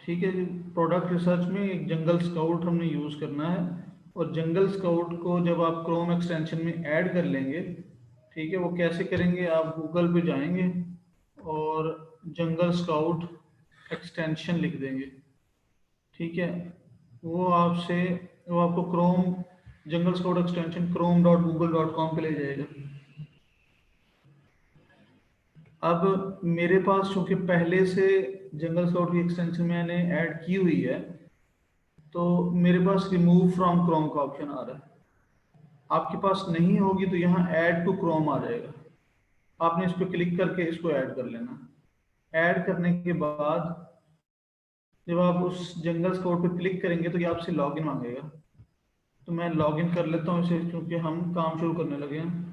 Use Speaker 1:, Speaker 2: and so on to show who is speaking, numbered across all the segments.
Speaker 1: ठीक है जी। Product research में एक जंगल स्काउट हमने यूज़ करना है, और जंगल स्काउट को जब आप क्रोम एक्सटेंशन में ऐड कर लेंगे, ठीक है, वो कैसे करेंगे, आप गूगल पे जाएंगे और जंगल स्काउट एक्सटेंशन लिख देंगे, ठीक है। वो आपसे वो आपको क्रोम जंगल स्काउट एक्सटेंशन chrome.google.com पे ले जाएगा। अब मेरे पास चूंकि पहले से जंगल स्काउट की एक्सटेंशन मैंने ऐड की हुई है, तो मेरे पास रिमूव फ्रॉम क्रोम का ऑप्शन आ रहा है। आपके पास नहीं होगी तो यहाँ ऐड टू क्रोम आ जाएगा, आपने इस पर क्लिक करके इसको ऐड कर लेना। ऐड करने के बाद जब आप उस जंगल स्काउट पे क्लिक करेंगे तो ये आपसे लॉगिन मांगेगा। तो मैं लॉगिन कर लेता हूँ इसे, क्योंकि हम काम शुरू करने लगे हैं।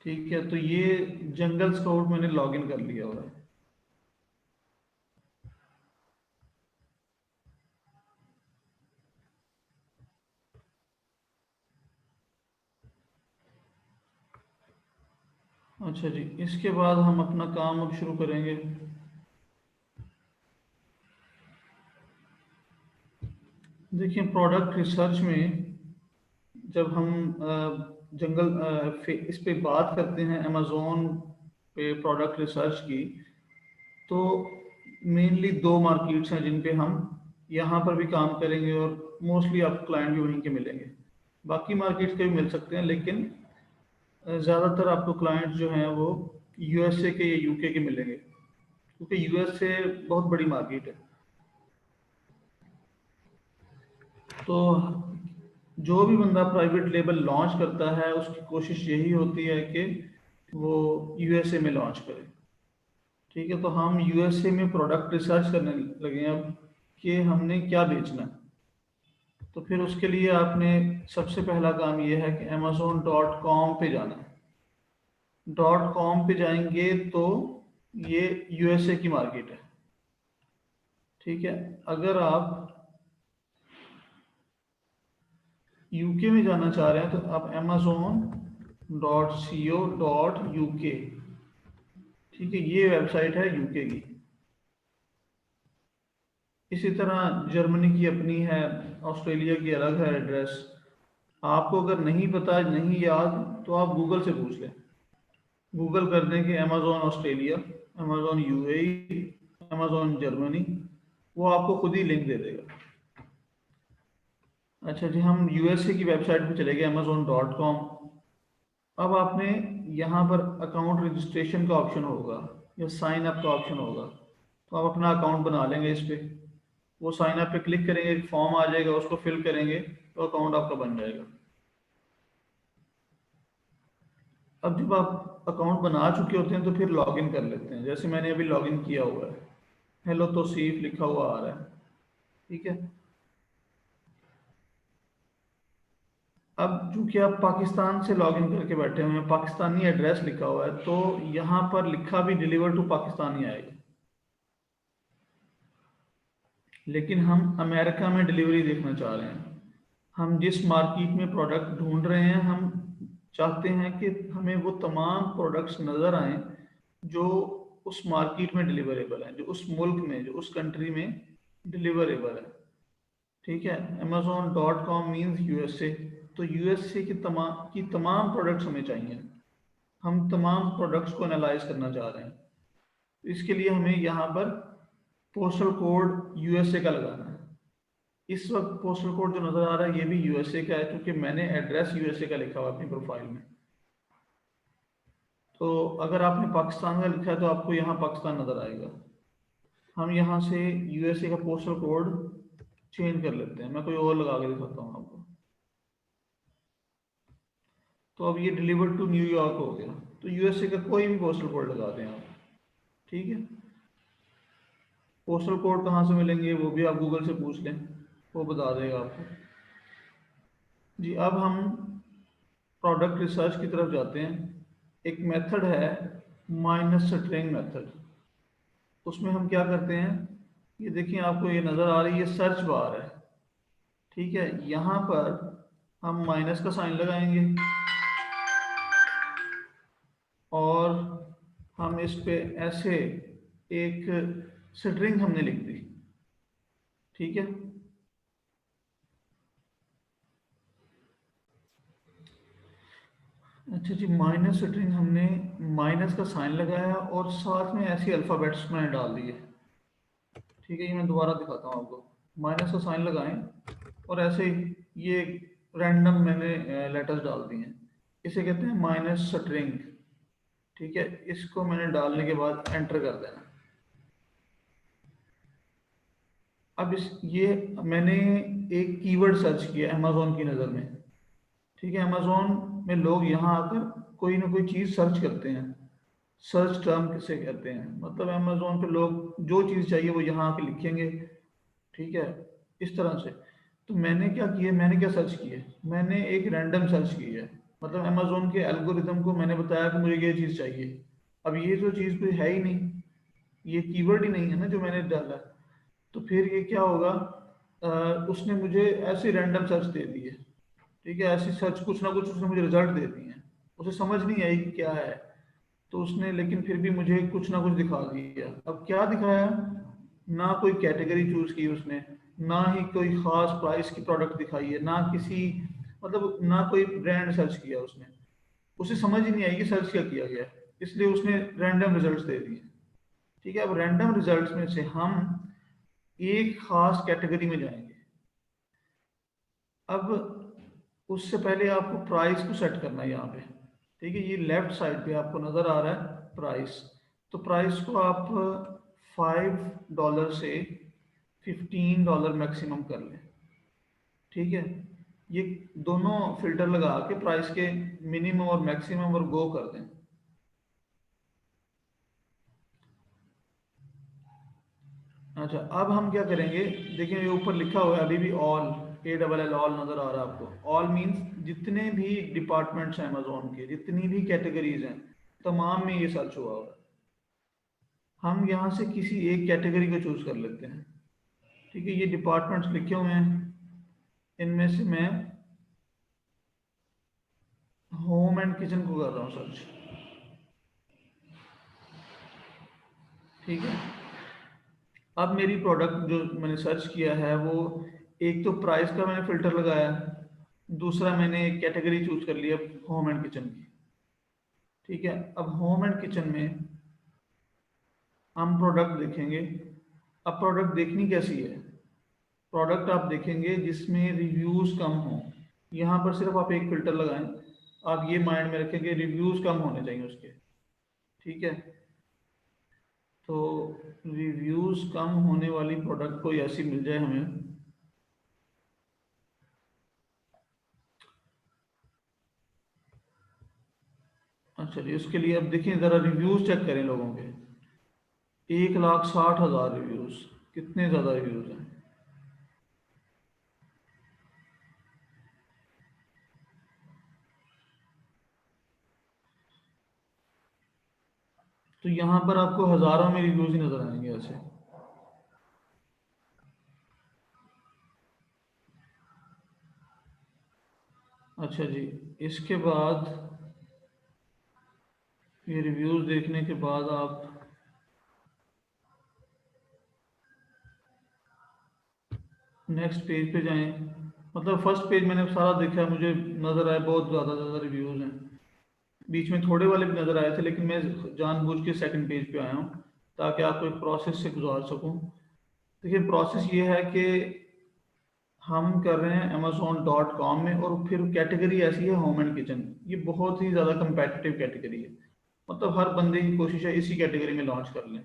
Speaker 1: ठीक है, तो ये जंगल स्काउट मैंने लॉगिन कर लिया हुआ है। अच्छा जी, इसके बाद हम अपना काम अब शुरू करेंगे। देखिए, प्रोडक्ट रिसर्च में जब हम जंगल इस पे बात करते हैं अमेज़ोन पे प्रोडक्ट रिसर्च की, तो मेनली दो मार्केट्स हैं जिन पे हम यहाँ पर भी काम करेंगे, और मोस्टली आपको क्लाइंट भी वहीं के मिलेंगे। बाकी मार्केट्स के भी मिल सकते हैं, लेकिन ज़्यादातर आपको क्लाइंट जो हैं वो यूएसए के या यूके के मिलेंगे, क्योंकि यूएसए बहुत बड़ी मार्केट है। तो जो भी बंदा प्राइवेट लेबल लॉन्च करता है उसकी कोशिश यही होती है कि वो यूएसए में लॉन्च करे। ठीक है, तो हम यूएसए में प्रोडक्ट रिसर्च करने लगे हैं अब कि हमने क्या बेचना है। तो फिर उसके लिए आपने सबसे पहला काम ये है कि amazon.com पे जाना है। .com पे जाएंगे तो ये यूएसए की मार्केट है। ठीक है, अगर आप यूके में जाना चाह रहे हैं तो आप amazon.co.uk, ठीक है, ये वेबसाइट है यूके की। इसी तरह जर्मनी की अपनी है, ऑस्ट्रेलिया की अलग है एड्रेस। आपको अगर नहीं पता, नहीं याद, तो आप गूगल से पूछ लें। गूगल कर दें कि Amazon Australia, Amazon UAE, Amazon Germany, वो आपको खुद ही लिंक दे देगा। अच्छा जी, हम यूएसए की वेबसाइट पे चले गए amazon.com। अब आपने यहाँ पर अकाउंट रजिस्ट्रेशन का ऑप्शन होगा या साइन अप का ऑप्शन होगा, तो आप अपना अकाउंट बना लेंगे इस पे। वो साइन अप पे क्लिक करेंगे, एक फॉर्म आ जाएगा, उसको फिल करेंगे तो अकाउंट आपका बन जाएगा। अब जब आप अकाउंट बना चुके होते हैं तो फिर लॉगिन कर लेते हैं, जैसे मैंने अभी लॉगिन किया हुआ है, हेलो तौसीफ लिखा हुआ आ रहा है। ठीक है, अब चूंकि आप पाकिस्तान से लॉगिन करके बैठे हुए हैं, पाकिस्तानी एड्रेस लिखा हुआ है, तो यहाँ पर लिखा भी डिलीवर टू पाकिस्तानी आएगा, लेकिन हम अमेरिका में डिलीवरी देखना चाह रहे हैं। हम जिस मार्केट में प्रोडक्ट ढूंढ रहे हैं, हम चाहते हैं कि हमें वो तमाम प्रोडक्ट्स नज़र आएं जो उस मार्केट में डिलीवरेबल हैं, जो उस मुल्क में, जो उस कंट्री में डिलीवरेबल है। ठीक है, amazon.com मीन्स यूएसए, तो यूएसए की तमाम प्रोडक्ट्स हमें चाहिए। हम तमाम प्रोडक्ट्स को एनालाइज करना चाह रहे हैं। इसके लिए हमें यहाँ पर पोस्टल कोड यूएसए का लगाना है। इस वक्त पोस्टल कोड जो नज़र आ रहा है ये भी यूएसए का है, क्योंकि मैंने एड्रेस यूएसए का लिखा हुआ अपनी प्रोफाइल में। तो अगर आपने पाकिस्तान का लिखा है तो आपको यहाँ पाकिस्तान नज़र आएगा। हम यहाँ से यूएसए का पोस्टल कोड चेंज कर लेते हैं, मैं कोई और लगा के दिखाता हूँ आपको। तो अब ये डिलीवर टू न्यूयॉर्क हो गया, तो यूएसए का कोई भी पोस्टल कोड लगा दें आप। ठीक है, पोस्टल कोड कहाँ से मिलेंगे वो भी आप गूगल से पूछ लें, वो बता देगा आपको। जी, अब हम प्रोडक्ट रिसर्च की तरफ जाते हैं। एक मेथड है माइनस स्ट्रिंग मेथड। उसमें हम क्या करते हैं, ये देखिए आपको ये नज़र आ रही है सर्च बार है। ठीक है, यहाँ पर हम माइनस का साइन लगाएंगे और हम इस पे ऐसे एक स्ट्रिंग हमने लिख दी। ठीक है, अच्छा जी, माइनस स्ट्रिंग हमने माइनस का साइन लगाया और साथ में ऐसे अल्फ़ाबेट्स मैंने डाल दिए। ठीक है, ये मैं दोबारा दिखाता हूँ आपको। माइनस का साइन लगाएं और ऐसे ही ये रैंडम मैंने लेटर्स डाल दिए हैं। इसे कहते हैं माइनस स्ट्रिंग। ठीक है, इसको मैंने डालने के बाद एंटर कर देना। अब इस ये मैंने एक कीवर्ड सर्च किया अमेजोन की नज़र में। ठीक है, अमेजोन में लोग यहाँ आकर कोई ना कोई चीज़ सर्च करते हैं। सर्च टर्म किसे कहते हैं, मतलब अमेजोन पे लोग जो चीज़ चाहिए वो यहाँ आके लिखेंगे। ठीक है, इस तरह से। तो मैंने क्या किया, मैंने क्या सर्च किया, मैंने एक रैंडम सर्च की है। मतलब अमेजोन के एल्गोरिदम को मैंने बताया कि मुझे ये चीज़ चाहिए। अब ये जो चीज़ कोई है ही नहीं, ये कीवर्ड ही नहीं है ना जो मैंने डाला। तो फिर ये क्या होगा, उसने मुझे ऐसी रैंडम सर्च दे दी है। ठीक है, ऐसी सर्च कुछ ना कुछ उसने मुझे रिजल्ट दे दिए हैं। उसे समझ नहीं आई कि क्या है, तो उसने लेकिन फिर भी मुझे कुछ ना कुछ दिखा दिया। अब क्या दिखाया, ना कोई कैटेगरी चूज की उसने, ना ही कोई खास प्राइस की प्रोडक्ट दिखाई है, ना किसी मतलब ना कोई ब्रांड सर्च किया उसने। उसे समझ ही नहीं आई कि सर्च क्या किया गया, इसलिए उसने रैंडम रिजल्ट्स दे दिए। ठीक है, अब रैंडम रिजल्ट्स में से हम एक खास कैटेगरी में जाएंगे। अब उससे पहले आपको प्राइस को सेट करना है यहाँ पे। ठीक है, ये लेफ्ट साइड पे आपको नज़र आ रहा है प्राइस। तो प्राइस को आप $5 से $15 मैक्सिमम कर लें। ठीक है, ये दोनों फिल्टर लगा के प्राइस के मिनिमम और मैक्सिमम और गो कर दें। अच्छा, अब हम क्या करेंगे, देखिए ये ऊपर लिखा हुआ है अभी भी ऑल, ALL ऑल नज़र आ रहा है आपको। ऑल मीन्स जितने भी डिपार्टमेंट्स हैं अमेजोन के, जितनी भी कैटेगरीज हैं, तमाम में ये सर्च हुआ हुआ है। हम यहाँ से किसी एक कैटेगरी को चूज कर लेते हैं। ठीक है, ये डिपार्टमेंट्स लिखे हुए हैं, इनमें से मैं होम एंड किचन को कर रहा हूँ सर्च। ठीक है, अब मेरी प्रोडक्ट जो मैंने सर्च किया है वो, एक तो प्राइस का मैंने फिल्टर लगाया, दूसरा मैंने एक कैटेगरी चूज कर लिया होम एंड किचन की। ठीक है, अब होम एंड किचन में हम प्रोडक्ट देखेंगे। अब प्रोडक्ट देखनी कैसी है, प्रोडक्ट आप देखेंगे जिसमें रिव्यूज कम हो। यहाँ पर सिर्फ आप एक फिल्टर लगाएं, आप ये माइंड में रखेंगे रिव्यूज कम होने चाहिए उसके। ठीक है, तो रिव्यूज कम होने वाली प्रोडक्ट कोई ऐसी मिल जाए हमें। अच्छा जी, उसके लिए अब देखिए ज़रा रिव्यूज चेक करें लोगों के। 1,60,000 रिव्यूज, कितने ज़्यादा रिव्यूज हैं। तो यहाँ पर आपको हज़ारों में रिव्यूज ही नज़र आएंगे ऐसे। अच्छा जी, इसके बाद ये रिव्यूज देखने के बाद आप नेक्स्ट पेज पे जाएं। मतलब फर्स्ट पेज मैंने सारा देखा, मुझे नज़र आया बहुत ज़्यादा ज़्यादा रिव्यूज़ हैं। बीच में थोड़े वाले भी नज़र आए थे, लेकिन मैं जानबूझ के सेकंड पेज पे आया हूँ ताकि आपको एक प्रोसेस से गुजार सकूँ। देखिए प्रोसेस ये है कि हम कर रहे हैं Amazon.com में, और फिर कैटेगरी ऐसी है होम एंड किचन। ये बहुत ही ज़्यादा कंपेटिटिव कैटेगरी है, मतलब हर बंदे की कोशिश है इसी कैटेगरी में लॉन्च कर लें।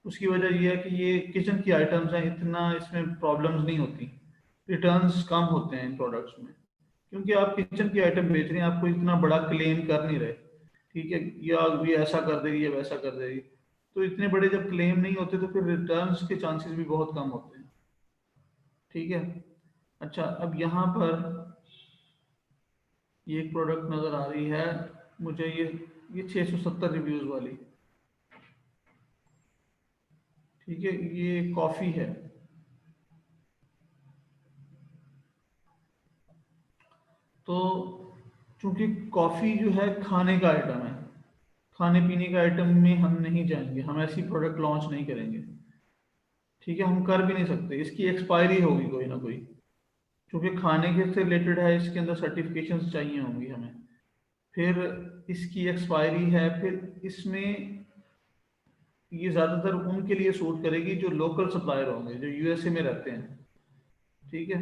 Speaker 1: उसकी वजह यह है कि ये किचन की आइटम्स हैं, इतना इसमें प्रॉब्लम्स नहीं होती, रिटर्न्स कम होते हैं इन प्रोडक्ट्स में, क्योंकि आप किचन की आइटम बेच रहे हैं, आपको इतना बड़ा क्लेम कर नहीं रहे। ठीक है, या ये ऐसा कर देगी या वैसा कर देगी, तो इतने बड़े जब क्लेम नहीं होते तो फिर रिटर्न्स के चांसेस भी बहुत कम होते हैं। ठीक है, अच्छा अब यहाँ पर ये एक प्रोडक्ट नज़र आ रही है मुझे, ये 670 रिव्यूज़ वाली। ठीक है, ये कॉफ़ी है। तो चूंकि कॉफ़ी जो है खाने का आइटम है, खाने पीने का आइटम में हम नहीं जाएंगे, हम ऐसी प्रोडक्ट लॉन्च नहीं करेंगे। ठीक है, हम कर भी नहीं सकते, इसकी एक्सपायरी होगी कोई ना कोई, क्योंकि खाने के से रिलेटेड है, इसके अंदर सर्टिफिकेशंस चाहिए होंगी हमें। फिर इसकी एक्सपायरी है, फिर इसमें ये ज़्यादातर उनके लिए सूट करेगी जो लोकल सप्लायर होंगे, जो यूएसए में रहते हैं। ठीक है।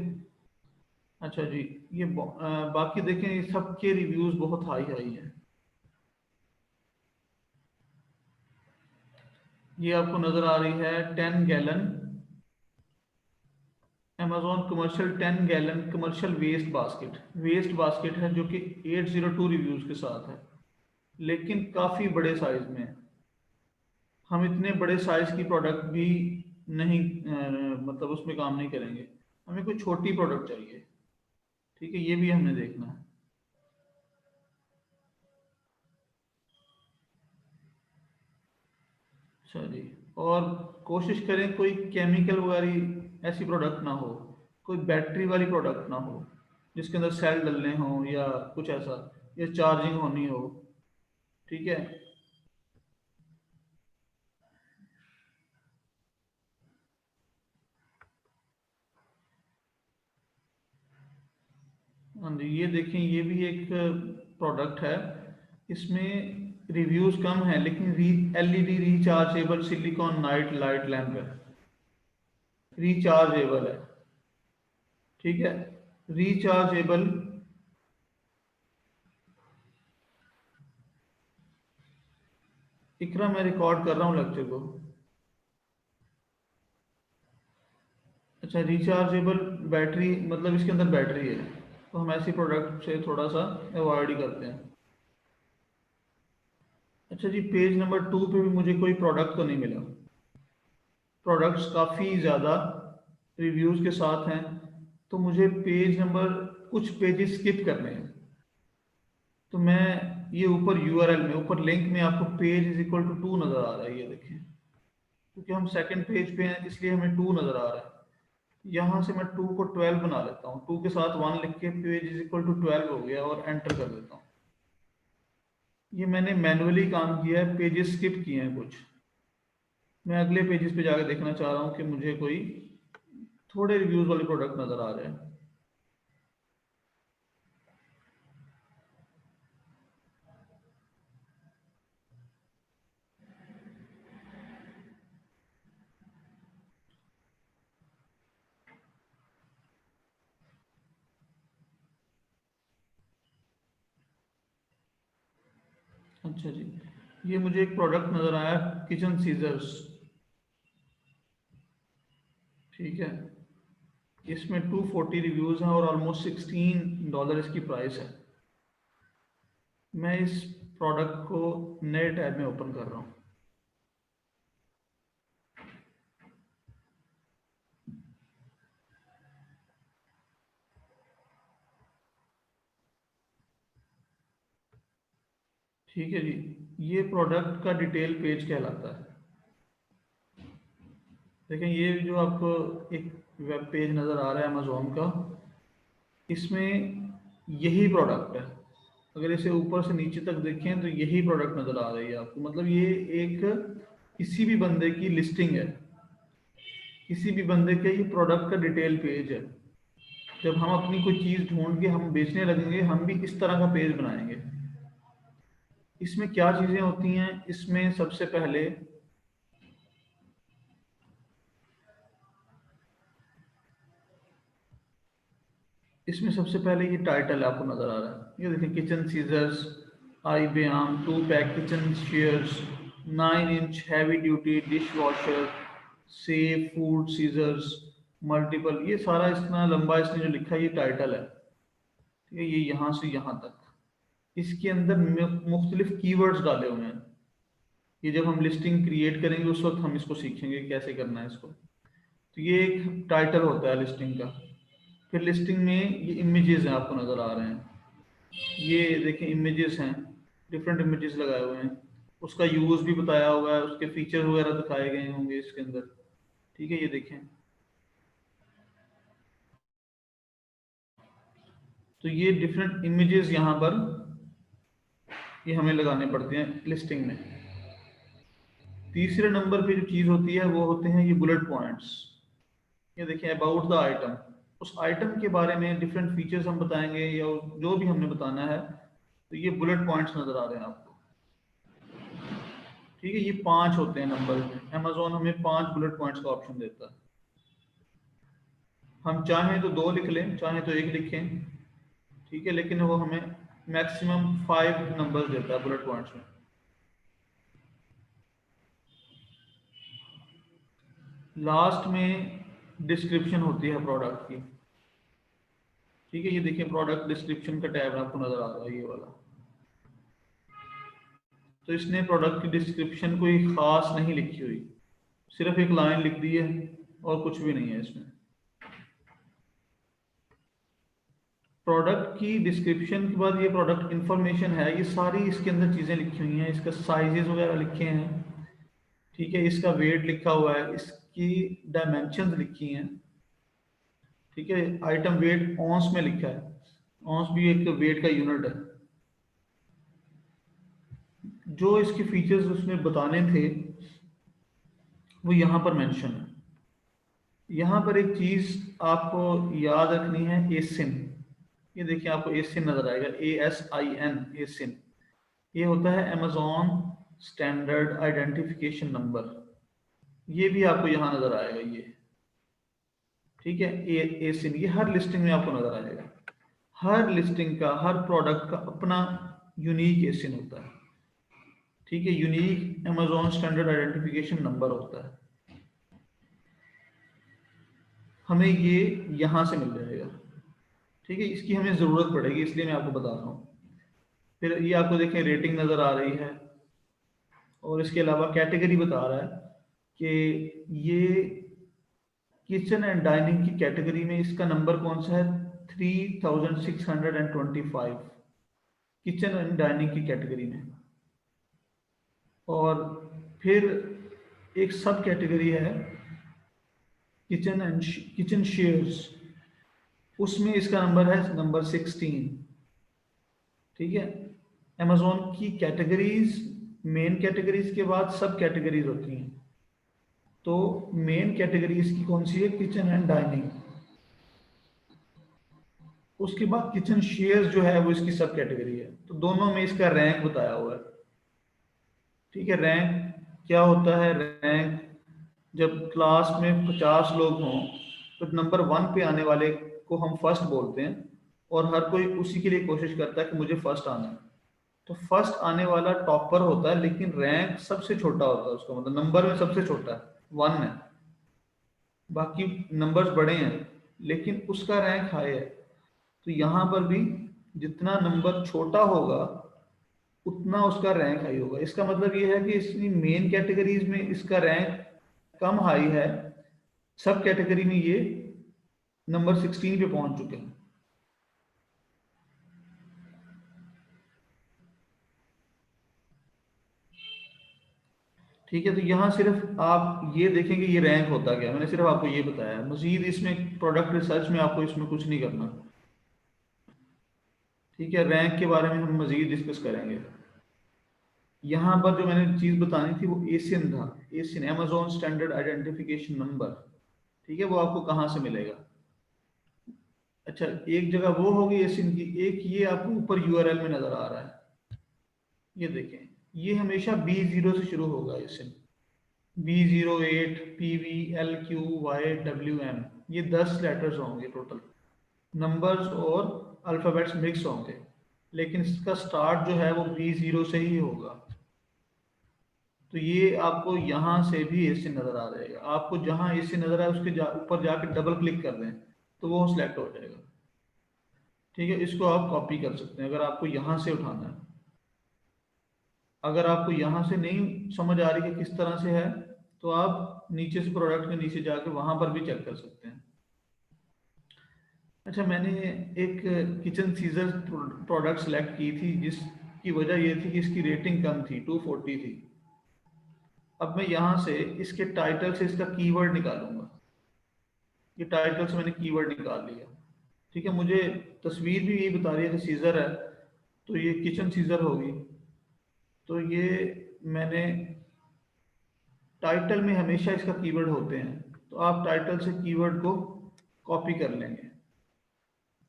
Speaker 1: अच्छा जी, ये बाकी देखें, ये सबके रिव्यूज़ बहुत हाई हाई हैं। ये आपको नज़र आ रही है 10 gallon, Amazon commercial 10 gallon commercial waste basket है, जो कि 802 रिव्यूज़ के साथ है, लेकिन काफ़ी बड़े साइज़ में है। हम इतने बड़े साइज़ की प्रोडक्ट भी नहीं मतलब उसमें काम नहीं करेंगे, हमें कोई छोटी प्रोडक्ट चाहिए। ठीक है, ये भी हमने देखना है। अच्छा जी, और कोशिश करें कोई केमिकल वगैरह ऐसी प्रोडक्ट ना हो, कोई बैटरी वाली प्रोडक्ट ना हो जिसके अंदर सेल डलने हो या कुछ ऐसा, या चार्जिंग होनी हो। ठीक है। हाँ जी, ये देखें, ये भी एक प्रोडक्ट है, इसमें रिव्यूज़ कम है, लेकिन LED rechargeable silicon night light lamp है, रिचार्जेबल है। ठीक है, रिचार्जेबल। इकरा, मैं रिकॉर्ड कर रहा हूँ लेक्चर को। अच्छा, रिचार्जेबल बैटरी मतलब इसके अंदर बैटरी है, तो हम ऐसी प्रोडक्ट से थोड़ा सा अवॉइड ही करते हैं। अच्छा जी, पेज नंबर 2 पे भी मुझे कोई प्रोडक्ट तो नहीं मिला, प्रोडक्ट्स काफ़ी ज़्यादा रिव्यूज़ के साथ हैं, तो मुझे पेज नंबर, कुछ पेजेस स्किप करने हैं। तो मैं ये ऊपर यूआरएल में, ऊपर लिंक में आपको पेज इज इक्वल टू 2 नज़र आ रहा है, ये देखें, क्योंकि हम सेकंड पेज पे हैं इसलिए हमें 2 नज़र आ रहा है। यहाँ से मैं 2 को 12 बना लेता हूँ, 2 के साथ 1 लिख के पेज इज इक्वल टू 12 हो गया, और एंटर कर देता हूँ। ये मैंने मैनुअली काम किया है, पेजेस स्किप किए हैं कुछ। मैं अगले पेजेस पे जाकर देखना चाह रहा हूँ कि मुझे कोई थोड़े रिव्यूज वाले प्रोडक्ट नज़र आ रहे हैं। अच्छा जी, ये मुझे एक प्रोडक्ट नज़र आया, किचन सीजर्स। ठीक है, इसमें 240 रिव्यूज़ हैं और ऑलमोस्ट $16 इसकी प्राइस है। मैं इस प्रोडक्ट को नए टैब में ओपन कर रहा हूँ। ठीक है जी, ये प्रोडक्ट का डिटेल पेज कहलाता है। देखें, ये जो आपको एक वेब पेज नज़र आ रहा है अमेजोन का, इसमें यही प्रोडक्ट है। अगर इसे ऊपर से नीचे तक देखें तो यही प्रोडक्ट नज़र आ रही है आपको, मतलब ये एक किसी भी बंदे की लिस्टिंग है, किसी भी बंदे के ये प्रोडक्ट का डिटेल पेज है। जब हम अपनी कोई चीज़ ढूंढ के हम बेचने लगेंगे, हम भी इस तरह का पेज बनाएंगे। इसमें क्या चीज़ें होती हैं, इसमें सबसे पहले ये टाइटल आपको नज़र आ रहा है, ये देखिए, kitchen seizures, iBayam 2 pack kitchen shears, 9 inch heavy duty dish washer, safe food scissors, multiple, ये सारा इतना लंबा इसने जो लिखा है ये टाइटल है। ठीक है, ये यहाँ से यहाँ तक इसके अंदर मुख्तलिफ कीवर्ड्स डाले हुए हैं। ये जब हम लिस्टिंग क्रिएट करेंगे उस वक्त हम इसको सीखेंगे कैसे करना है इसको। तो ये एक टाइटल होता है लिस्टिंग का। फिर लिस्टिंग में ये इमेजेस हैं आपको नज़र आ रहे हैं, ये देखें इमेजेस हैं, डिफरेंट इमेजेस लगाए हुए हैं, उसका यूज़ भी बताया हुआ है, उसके फीचर वगैरह दिखाए गए होंगे इसके अंदर। ठीक है, ये देखें। तो ये डिफरेंट इमेजेस यहाँ पर ये हमें लगाने पड़ते हैं लिस्टिंग में। तीसरे नंबर पे जो चीज़ होती है वो होते हैं ये बुलेट पॉइंट्स। ये देखिए अबाउट द आइटम, उस आइटम के बारे में डिफरेंट फीचर्स हम बताएंगे या जो भी हमने बताना है, तो ये बुलेट पॉइंट्स नजर आ रहे हैं आपको। ठीक है, ये 5 होते हैं नंबर में। अमेजोन हमें 5 बुलेट पॉइंट्स का ऑप्शन देता है। हम चाहें तो 2 लिख लें, चाहें तो 1 लिखें, ठीक है, लेकिन वो हमें मैक्सिमम 5 नंबर्स देता है बुलेट पॉइंट्स में। लास्ट में डिस्क्रिप्शन होती है प्रोडक्ट की। ठीक है, ये देखिए प्रोडक्ट डिस्क्रिप्शन का टैब आपको नजर आ रहा है, ये वाला। तो इसने प्रोडक्ट की डिस्क्रिप्शन कोई खास नहीं लिखी हुई, सिर्फ एक लाइन लिख दी है और कुछ भी नहीं है इसमें। प्रोडक्ट की डिस्क्रिप्शन के बाद ये प्रोडक्ट इंफॉर्मेशन है, ये सारी इसके अंदर चीज़ें लिखी हुई हैं, इसका साइजेस वगैरह लिखे हैं, ठीक है, इसका वेट लिखा हुआ है, इसकी डायमेंशंस लिखी हैं, ठीक है, आइटम वेट ऑन्स में लिखा है, ऑन्स भी एक वेट का यूनिट है। जो इसके फीचर्स उसने बताने थे वो यहाँ पर मेंशन है। यहाँ पर एक चीज़ आपको याद रखनी है, एसिन। ये देखिए आपको एसिन नजर आएगा, ASIN, एसिन। ये होता है अमेजोन स्टैंडर्ड आइडेंटिफिकेशन नंबर। ये भी आपको यहाँ नजर आएगा ये, ठीक है, एसिन। ये हर लिस्टिंग में आपको नजर आएगा। हर लिस्टिंग का, हर प्रोडक्ट का अपना यूनिक एसिन होता है, ठीक है, unique Amazon standard identification number होता है। हमें ये यहाँ से मिल जाएगा, ठीक है, इसकी हमें ज़रूरत पड़ेगी, इसलिए मैं आपको बता रहा हूँ। फिर ये आपको देखें रेटिंग नज़र आ रही है, और इसके अलावा कैटेगरी बता रहा है कि ये किचन एंड डाइनिंग की कैटेगरी में इसका नंबर कौन सा है, 3625 किचन एंड डाइनिंग की कैटेगरी में। और फिर एक सब कैटेगरी है किचन एंड किचन शेयर्स, उसमें इसका नंबर है नंबर 16, ठीक है। अमेजोन की कैटेगरीज, मेन कैटेगरीज के बाद सब कैटेगरीज होती हैं। तो मेन कैटेगरी इसकी कौन सी है, किचन एंड डाइनिंग। उसके बाद किचन शेयर्स जो है वो इसकी सब कैटेगरी है। तो दोनों में इसका रैंक बताया हुआ है, ठीक है। रैंक क्या होता है, रैंक जब क्लास में 50 लोग हों तो नंबर 1 पे आने वाले को हम फर्स्ट बोलते हैं, और हर कोई उसी के लिए कोशिश करता है कि मुझे फर्स्ट आना है। तो फर्स्ट आने वाला टॉपर होता है, लेकिन रैंक सबसे छोटा होता है उसका, मतलब नंबर में सबसे छोटा है, 1 है, बाकी नंबर्स बड़े हैं लेकिन उसका रैंक हाई है। तो यहाँ पर भी जितना नंबर छोटा होगा उतना उसका रैंक हाई होगा। इसका मतलब ये है कि इसकी मेन कैटेगरीज में इसका रैंक कम हाई है, सब कैटेगरी में ये नंबर 16 पे पहुंच चुके हैं। ठीक है, तो यहाँ सिर्फ आप ये देखेंगे ये रैंक होता गया, मैंने सिर्फ आपको ये बताया है, मजीद इसमें प्रोडक्ट रिसर्च में आपको इसमें कुछ नहीं करना। ठीक है, रैंक के बारे में हम मजीद डिस्कस करेंगे। यहाँ पर जो मैंने चीज़ बतानी थी वो एशियन था, Asian Amazon standard identification number, ठीक है, वो आपको कहाँ से मिलेगा। अच्छा, एक जगह वो होगी एशियन की, एक ये आपको ऊपर URL में नजर आ रहा है, ये देखें, ये हमेशा B0 से शुरू होगा Asian, B08 PV LQ YWM, ये 10 लेटर्स होंगे टोटल, नंबर्स और अल्फ़ाबेट्स मिक्स होंगे, लेकिन इसका स्टार्ट जो है वो B0 से ही होगा। तो ये आपको यहाँ से भी एसी नज़र आ जाएगा, आपको जहाँ एसी नज़र आए उसके ऊपर जाकर डबल क्लिक कर दें तो वो सिलेक्ट हो जाएगा। ठीक है, इसको आप कॉपी कर सकते हैं अगर आपको यहाँ से उठाना है। अगर आपको यहाँ से नहीं समझ आ रही कि किस तरह से है, तो आप नीचे से प्रोडक्ट के नीचे जाके वहाँ पर भी चेक कर सकते हैं। अच्छा, मैंने एक किचन सीजर प्रोडक्ट सेलेक्ट की थी जिसकी वजह ये थी कि इसकी रेटिंग कम थी, 240 थी। अब मैं यहाँ से इसके टाइटल से इसका कीवर्ड निकालूंगा, ये टाइटल से मैंने कीवर्ड निकाल लिया। ठीक है, मुझे तस्वीर भी यही बता रही है कि सीजर है, तो ये किचन सीजर होगी। तो ये मैंने टाइटल में हमेशा इसका कीवर्ड होते हैं, तो आप टाइटल से कीवर्ड को कॉपी कर लेंगे।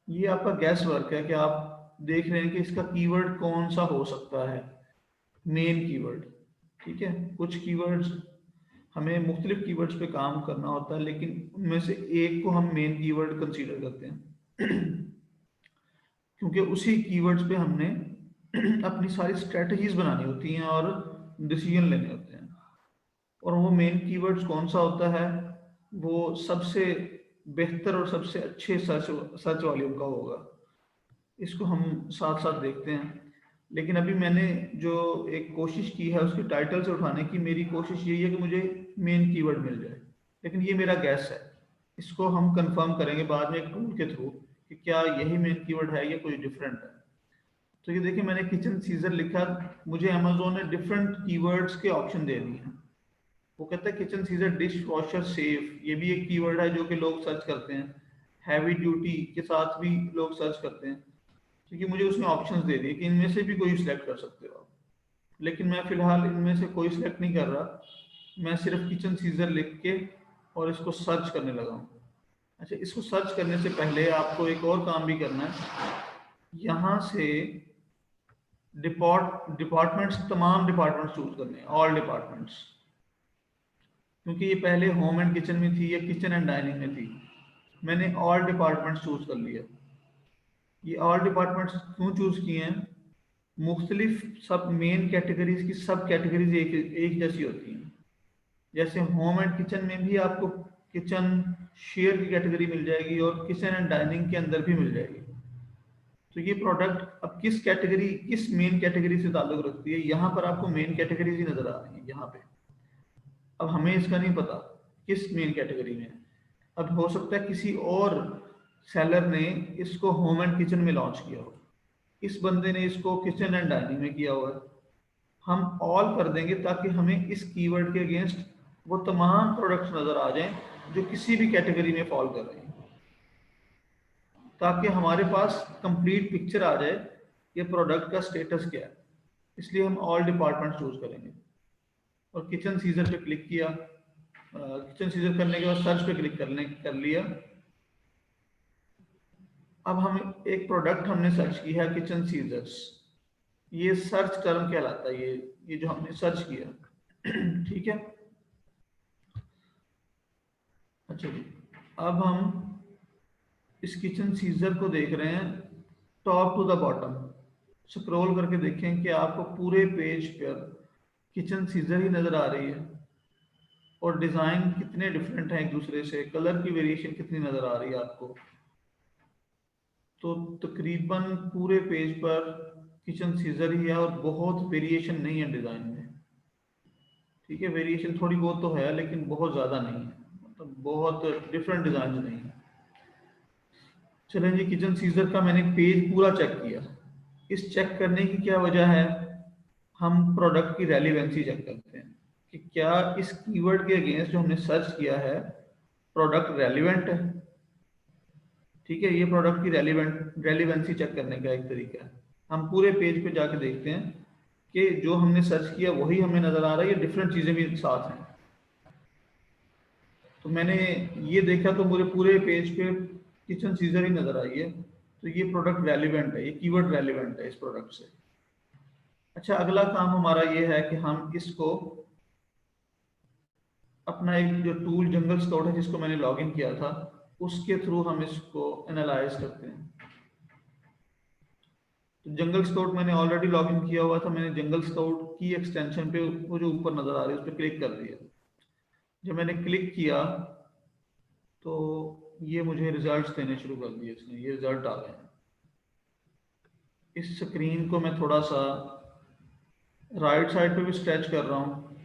Speaker 1: ये आपका गैस वर्क है कि आप देख रहे हैं कि इसका कीवर्ड कौन सा हो सकता है, मेन कीवर्ड। ठीक है, कुछ कीवर्ड्स हमें मुख्तलिफ कीवर्ड्स पे काम करना होता है, लेकिन उनमें से एक को हम मेन कीवर्ड कंसीडर करते हैं क्योंकि उसी कीवर्ड्स पे हमने अपनी सारी स्ट्रेटजीज बनानी होती हैं और डिसीजन लेने होते हैं। और वो मेन कीवर्ड्स कौन सा होता है, वो सबसे बेहतर और सबसे अच्छे सर्च वॉल्यूम का होगा। इसको हम साथ साथ देखते हैं। लेकिन अभी मैंने जो एक कोशिश की है उसकी टाइटल से उठाने की, मेरी कोशिश यही है कि मुझे मेन कीवर्ड मिल जाए, लेकिन ये मेरा गैस है। इसको हम कंफर्म करेंगे बाद में एक टूल के थ्रू कि क्या यही मेन कीवर्ड है या कोई डिफरेंट है। तो ये देखिए, मैंने किचन सीजर लिखा, मुझे अमेजोन ने डिफरेंट कीवर्ड्स के ऑप्शन दे दिए हैं। वो कहता है kitchen scissor dish washer safe, ये भी एक कीवर्ड है जो कि लोग सर्च करते हैं। हैवी ड्यूटी के साथ भी लोग सर्च करते हैं, क्योंकि मुझे उसमें ऑप्शंस दे दिए कि इनमें से भी कोई सिलेक्ट कर सकते हो आप। लेकिन मैं फिलहाल इनमें से कोई सिलेक्ट नहीं कर रहा, मैं सिर्फ किचन सीजर लिख के और इसको सर्च करने लगा हूँ। अच्छा, इसको सर्च करने से पहले आपको एक और काम भी करना है। यहाँ से डिपार्टमेंट्स, तमाम डिपार्टमेंट्स चूज करने हैं, ऑल डिपार्टमेंट्स। क्योंकि ये पहले होम एंड किचन में थी या किचन एंड डाइनिंग में थी, मैंने ऑल डिपार्टमेंट्स चूज कर लिया। ये ऑल डिपार्टमेंट्स क्यों चूज किए हैं, मुख्तलिफ सब मेन कैटेगरीज की सब कैटेगरीज एक जैसी होती हैं। जैसे होम एंड किचन में भी आपको किचन शेयर की कैटेगरी मिल जाएगी और किचन एंड डाइनिंग के अंदर भी मिल जाएगी। तो ये प्रोडक्ट अब किस कैटेगरी, किस मेन कैटेगरी से ताल्लुक रखती है, यहाँ पर आपको मेन कैटेगरीज ही नजर आ रही है यहाँ पे। अब हमें इसका नहीं पता किस मेन कैटेगरी में है। अब हो सकता है किसी और सेलर ने इसको होम एंड किचन में लॉन्च किया हो, इस बंदे ने इसको किचन एंड डाइनिंग में किया हुआ है। हम ऑल कर देंगे ताकि हमें इस कीवर्ड के अगेंस्ट वो तमाम प्रोडक्ट्स नजर आ जाएं जो किसी भी कैटेगरी में फॉल कर रहे हैं, ताकि हमारे पास कंप्लीट पिक्चर आ जाए ये प्रोडक्ट का स्टेटस क्या है। इसलिए हम ऑल डिपार्टमेंट चूज करेंगे और किचन सीजर पे क्लिक किया। किचन सीजर करने के बाद सर्च पे क्लिक कर लिया। अब हम एक प्रोडक्ट हमने सर्च की है किचन सीजर्स, ये सर्च टर्म कहलाता है, ये जो हमने सर्च किया ठीक है। अच्छा जी, अब हम इस किचन सीजर को देख रहे हैं top to the bottom, scroll करके देखें कि आपको पूरे पेज पर किचन सीजर ही नजर आ रही है और डिजाइन कितने डिफरेंट हैं एक दूसरे से, कलर की वेरिएशन कितनी नजर आ रही है आपको। तो तकरीबन पूरे पेज पर किचन सीजर ही है और बहुत वेरिएशन नहीं है डिजाइन में। ठीक है, वेरिएशन थोड़ी बहुत तो है लेकिन बहुत ज़्यादा नहीं है, मतलब बहुत डिफरेंट डिज़ाइन नहीं है। चलें जी, किचन सीजर का मैंने पेज पूरा चेक किया। इस चेक करने की क्या वजह है, हम प्रोडक्ट की रेलिवेंसी चेक करते हैं कि क्या इस कीवर्ड के अगेंस्ट जो हमने सर्च किया है प्रोडक्ट रेलिवेंट है। ठीक है, ये प्रोडक्ट की रेलिवेंसी चेक करने का एक तरीका है। हम पूरे पेज पे जाके देखते हैं कि जो हमने सर्च किया वही हमें नज़र आ रहा है या डिफरेंट चीज़ें भी साथ हैं। तो मैंने ये देखा तो मुझे पूरे पेज पे किचन सीजर ही नजर आई है, तो ये प्रोडक्ट रेलिवेंट है, ये कीवर्ड रेलिवेंट है इस प्रोडक्ट से। अच्छा, अगला काम हमारा ये है कि हम इसको अपना एक जो टूल जंगल स्काउट है जिसको मैंने लॉगिन किया था उसके थ्रू हम इसको एनालाइज करते हैं। तो जंगल स्काउट मैंने ऑलरेडी लॉगिन किया हुआ था, मैंने जंगल स्काउट की एक्सटेंशन पे वो जो ऊपर नजर आ रही है उस पर क्लिक कर दिया। जब मैंने क्लिक किया तो ये मुझे रिजल्ट्स देने शुरू कर दिए इसने, ये रिजल्ट आ गए हैं। इस स्क्रीन को मैं थोड़ा सा राइट साइड पे भी स्ट्रेच कर रहा हूँ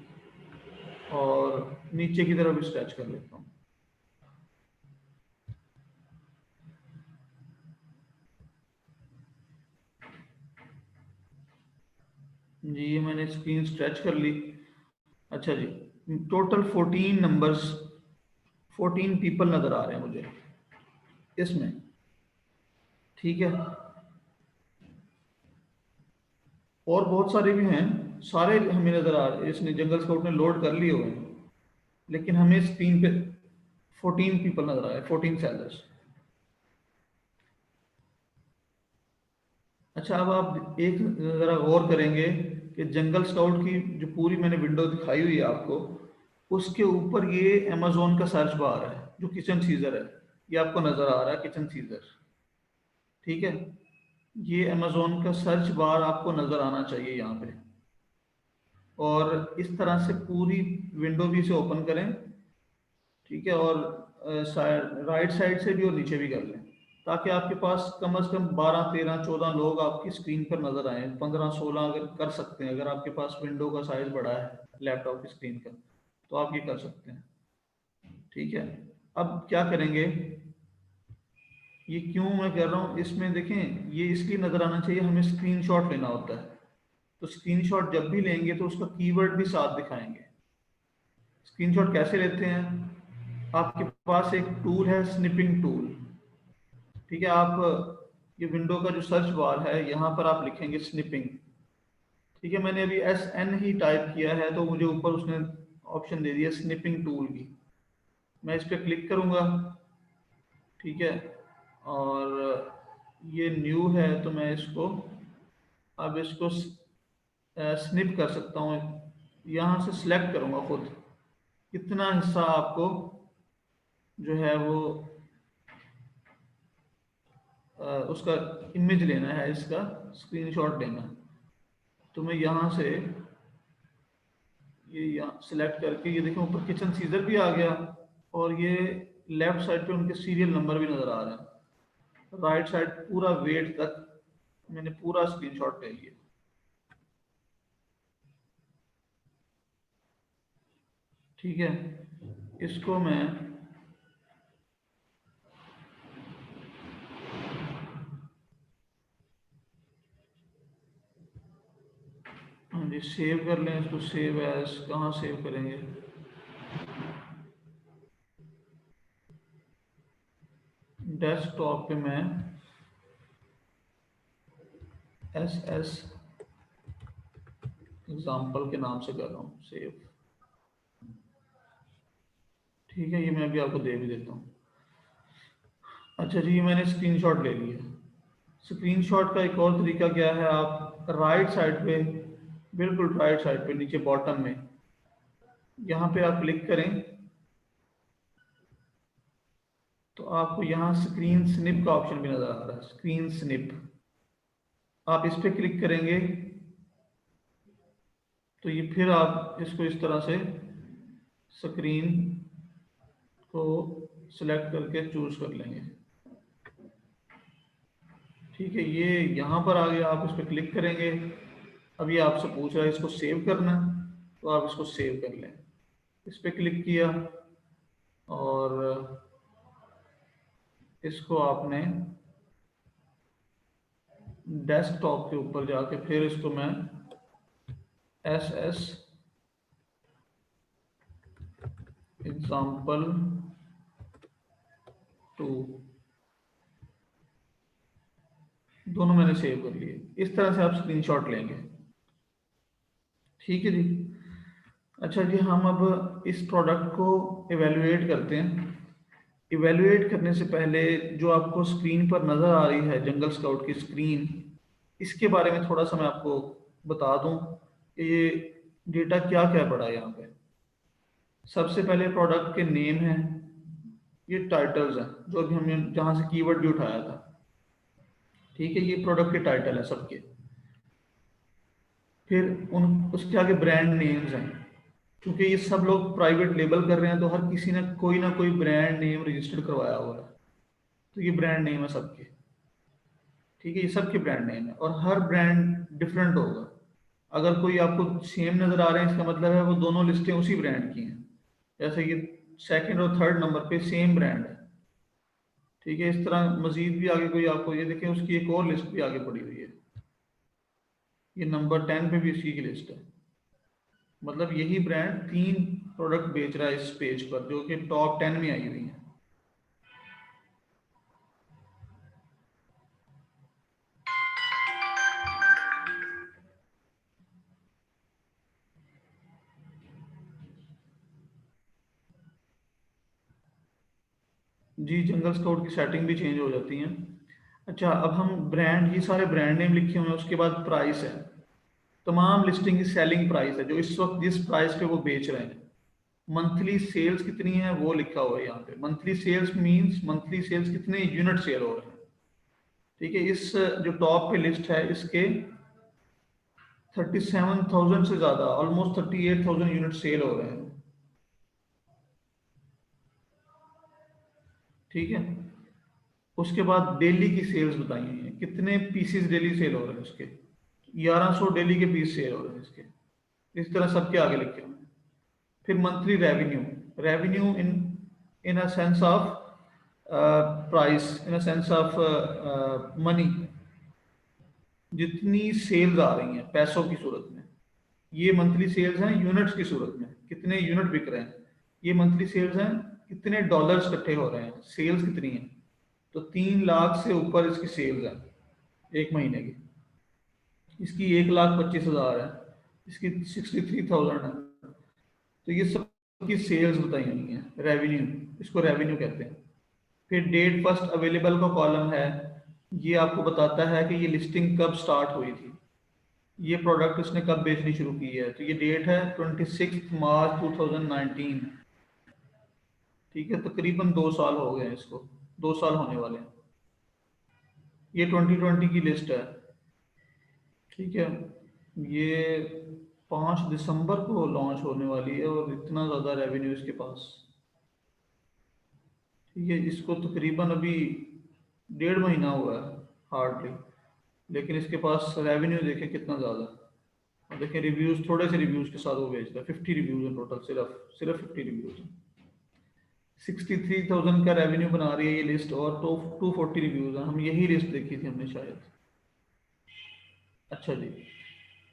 Speaker 1: और नीचे की तरफ भी स्ट्रेच कर लेता हूँ। जी, ये मैंने स्क्रीन स्ट्रेच कर ली। अच्छा जी, टोटल 14 नंबर्स, 14 पीपल नजर आ रहे हैं मुझे इसमें। ठीक है, और बहुत सारे भी हैं, सारे हमें नज़र आ रहे, इसने जंगल स्काउट ने लोड कर लिए हुए हैं, लेकिन हमें स्क्रीन पे 14 पीपल नज़र आए, 14 सेलर्स। अच्छा, अब आप एक ज़रा गौर करेंगे कि जंगल स्काउट की जो पूरी मैंने विंडो दिखाई हुई है आपको, उसके ऊपर ये अमेजोन का सर्च बार है जो किचन सीजर है, ये आपको नज़र आ रहा है किचन सीजर। ठीक है, ये अमेजोन का सर्च बार आपको नज़र आना चाहिए यहाँ पे। और इस तरह से पूरी विंडो भी इसे ओपन करें, ठीक है, और राइट साइड से भी और नीचे भी कर लें, ताकि आपके पास कम से कम 12 13 14 लोग आपकी स्क्रीन पर नजर आए, 15 16 अगर कर सकते हैं, अगर आपके पास विंडो का साइज बड़ा है लैपटॉप की स्क्रीन का, तो आप ये कर सकते हैं। ठीक है, अब क्या करेंगे, ये क्यों मैं कर रहा हूँ, इसमें देखें ये इसलिए नजर आना चाहिए, हमें स्क्रीनशॉट लेना होता है, तो स्क्रीनशॉट जब भी लेंगे तो उसका कीवर्ड भी साथ दिखाएंगे। स्क्रीनशॉट कैसे लेते हैं, आपके पास एक टूल है स्निपिंग टूल। ठीक है, आप ये विंडो का जो सर्च बार है यहाँ पर आप लिखेंगे स्निपिंग। ठीक है, मैंने अभी SN ही टाइप किया है तो मुझे ऊपर उसने ऑप्शन दे दिया स्निपिंग टूल की, मैं इस पर क्लिक करूँगा। ठीक है, और ये न्यू है तो मैं इसको अब इसको स्निप कर सकता हूँ, यहाँ से सिलेक्ट करूँगा खुद कितना हिस्सा आपको जो है वो उसका इमेज लेना है, इसका स्क्रीनशॉट लेना है। तो मैं यहाँ से ये यहाँ सिलेक्ट करके, ये देखें ऊपर किचन सीजर भी आ गया, और ये लेफ्ट साइड पे उनके सीरियल नंबर भी नज़र आ रहे हैं, राइट साइड पूरा वेट तक मैंने पूरा स्क्रीनशॉट ले लिया। ठीक है, इसको मैं हाँ जी सेव कर लें, इसको सेव एज कहाँ सेव करेंगे, डेस्कटॉप पे मैं SS एग्जाम्पल के नाम से कर रहा हूँ सेव। ठीक है, ये मैं अभी आपको दे भी देता हूँ। अच्छा जी, ये मैंने स्क्रीनशॉट ले लिया। स्क्रीनशॉट का एक और तरीका क्या है, आप राइट साइड पे, बिल्कुल राइट साइड पे नीचे बॉटम में, यहाँ पे आप क्लिक करें तो आपको यहाँ स्क्रीन स्निप का ऑप्शन भी नजर आ रहा है, स्क्रीन स्निप। आप इस पे क्लिक करेंगे तो ये फिर आप इसको इस तरह से स्क्रीन को सिलेक्ट करके चूज कर लेंगे। ठीक है, ये यहाँ पर आ गया, आप इस पर क्लिक करेंगे, अब ये आपसे पूछ रहा है इसको सेव करना, तो आप इसको सेव कर लें। इस पर क्लिक किया और इसको आपने डेस्कटॉप के ऊपर जाके फिर इसको मैं SS एग्जाम्पल 2 दोनों मैंने सेव कर लिए। इस तरह से आप स्क्रीनशॉट लेंगे। ठीक है जी। अच्छा जी, हम अब इस प्रोडक्ट को इवेलुएट करते हैं। इवेलुएट करने से पहले जो आपको स्क्रीन पर नज़र आ रही है जंगल स्काउट की स्क्रीन, इसके बारे में थोड़ा सा मैं आपको बता दूं कि ये डेटा क्या क्या पड़ा है यहाँ पे। सबसे पहले प्रोडक्ट के नेम है, ये टाइटल्स हैं जो अभी हमने जहाँ से कीवर्ड भी उठाया था। ठीक है, ये प्रोडक्ट के टाइटल है सबके। फिर उन उसके आगे ब्रांड नेम्स हैं, क्योंकि ये सब लोग प्राइवेट लेबल कर रहे हैं तो हर किसी ने कोई ना कोई ब्रांड नेम रजिस्टर्ड करवाया हुआ है, तो ये ब्रांड नेम है सबके। ठीक है, ये सबके ब्रांड नेम है और हर ब्रांड डिफरेंट होगा। अगर कोई आपको सेम नजर आ रहे हैं, इसका मतलब है वो दोनों लिस्टें उसी ब्रांड की हैं। जैसे कि सेकंड और थर्ड नंबर पे सेम ब्रांड है। ठीक है, इस तरह मजीद भी आगे कोई आपको ये देखें, उसकी एक और लिस्ट भी आगे पड़ी हुई है, ये नंबर 10 पे भी इसी की लिस्ट है। मतलब यही ब्रांड 3 प्रोडक्ट बेच रहा है इस पेज पर, जो कि टॉप 10 में आई हुई है। जी, जंगल स्काउट की सेटिंग भी चेंज हो जाती है। अच्छा, अब हम ब्रांड, ये सारे ब्रांड नेम लिखे हुए हैं, उसके बाद प्राइस है, तमाम लिस्टिंग की सेलिंग प्राइस है, जो इस वक्त जिस प्राइस पे वो बेच रहे हैं। मंथली सेल्स कितनी है वो लिखा हुआ है यहाँ पे। Monthly sales means monthly sales कितने यूनिट सेल हो रहे हैं। ठीक है, इस जो टॉप पे लिस्ट है इसके 37,000 से ज्यादा, ऑलमोस्ट 38,000 यूनिट सेल हो रहे हैं। ठीक है, उसके बाद डेली की सेल्स बताई हुई है, कितने पीसीस डेली सेल हो रहे हैं उसके, 1100 डेली के पीस सेल हो रहे हैं इसके। इस तरह सबके आगे लिखे हुए हैं। फिर monthly revenue, revenue in a sense of price, in a sense of money, जितनी सेल्स आ रही हैं पैसों की सूरत में। ये मंथली सेल्स हैं यूनिट्स की सूरत में, कितने यूनिट बिक रहे हैं। ये मंथली सेल्स हैं, कितने डॉलर्स इकट्ठे हो रहे हैं, सेल्स कितनी है। तो 3 लाख से ऊपर इसकी सेल्स है एक महीने की। इसकी 1,25,000 है, इसकी 63,000 है। तो ये सब की सेल्स बताई हुई है, रेवेन्यू, इसको रेवेन्यू कहते हैं। फिर डेट फर्स्ट अवेलेबल का कॉलम है, ये आपको बताता है कि ये लिस्टिंग कब स्टार्ट हुई थी, ये प्रोडक्ट इसने कब बेचनी शुरू की है। तो ये डेट है 26 मार्च 2019। ठीक है, तकरीबन 2 साल हो गए हैं इसको, 2 साल होने वाले हैं। ये 2020 की लिस्ट है। ठीक है, ये 5 दिसंबर को लॉन्च होने वाली है और इतना ज़्यादा रेवेन्यू इसके पास। ठीक है, इसको तकरीबन अभी 1.5 महीना हुआ है हार्डली, लेकिन इसके पास रेवेन्यू देखें कितना ज़्यादा। और देखें रिव्यूज़, थोड़े से रिव्यूज़ के साथ वो बेचता है, 50 रिव्यूज़ हैं टोटल, सिर्फ सिर्फ 50 रिव्यूज़ हैं। 63,000 का रेवेन्यू बना रही है ये लिस्ट, और तो 240 रिव्यूज़ हैं। हम यही लिस्ट देखी थी हमने शायद। अच्छा जी,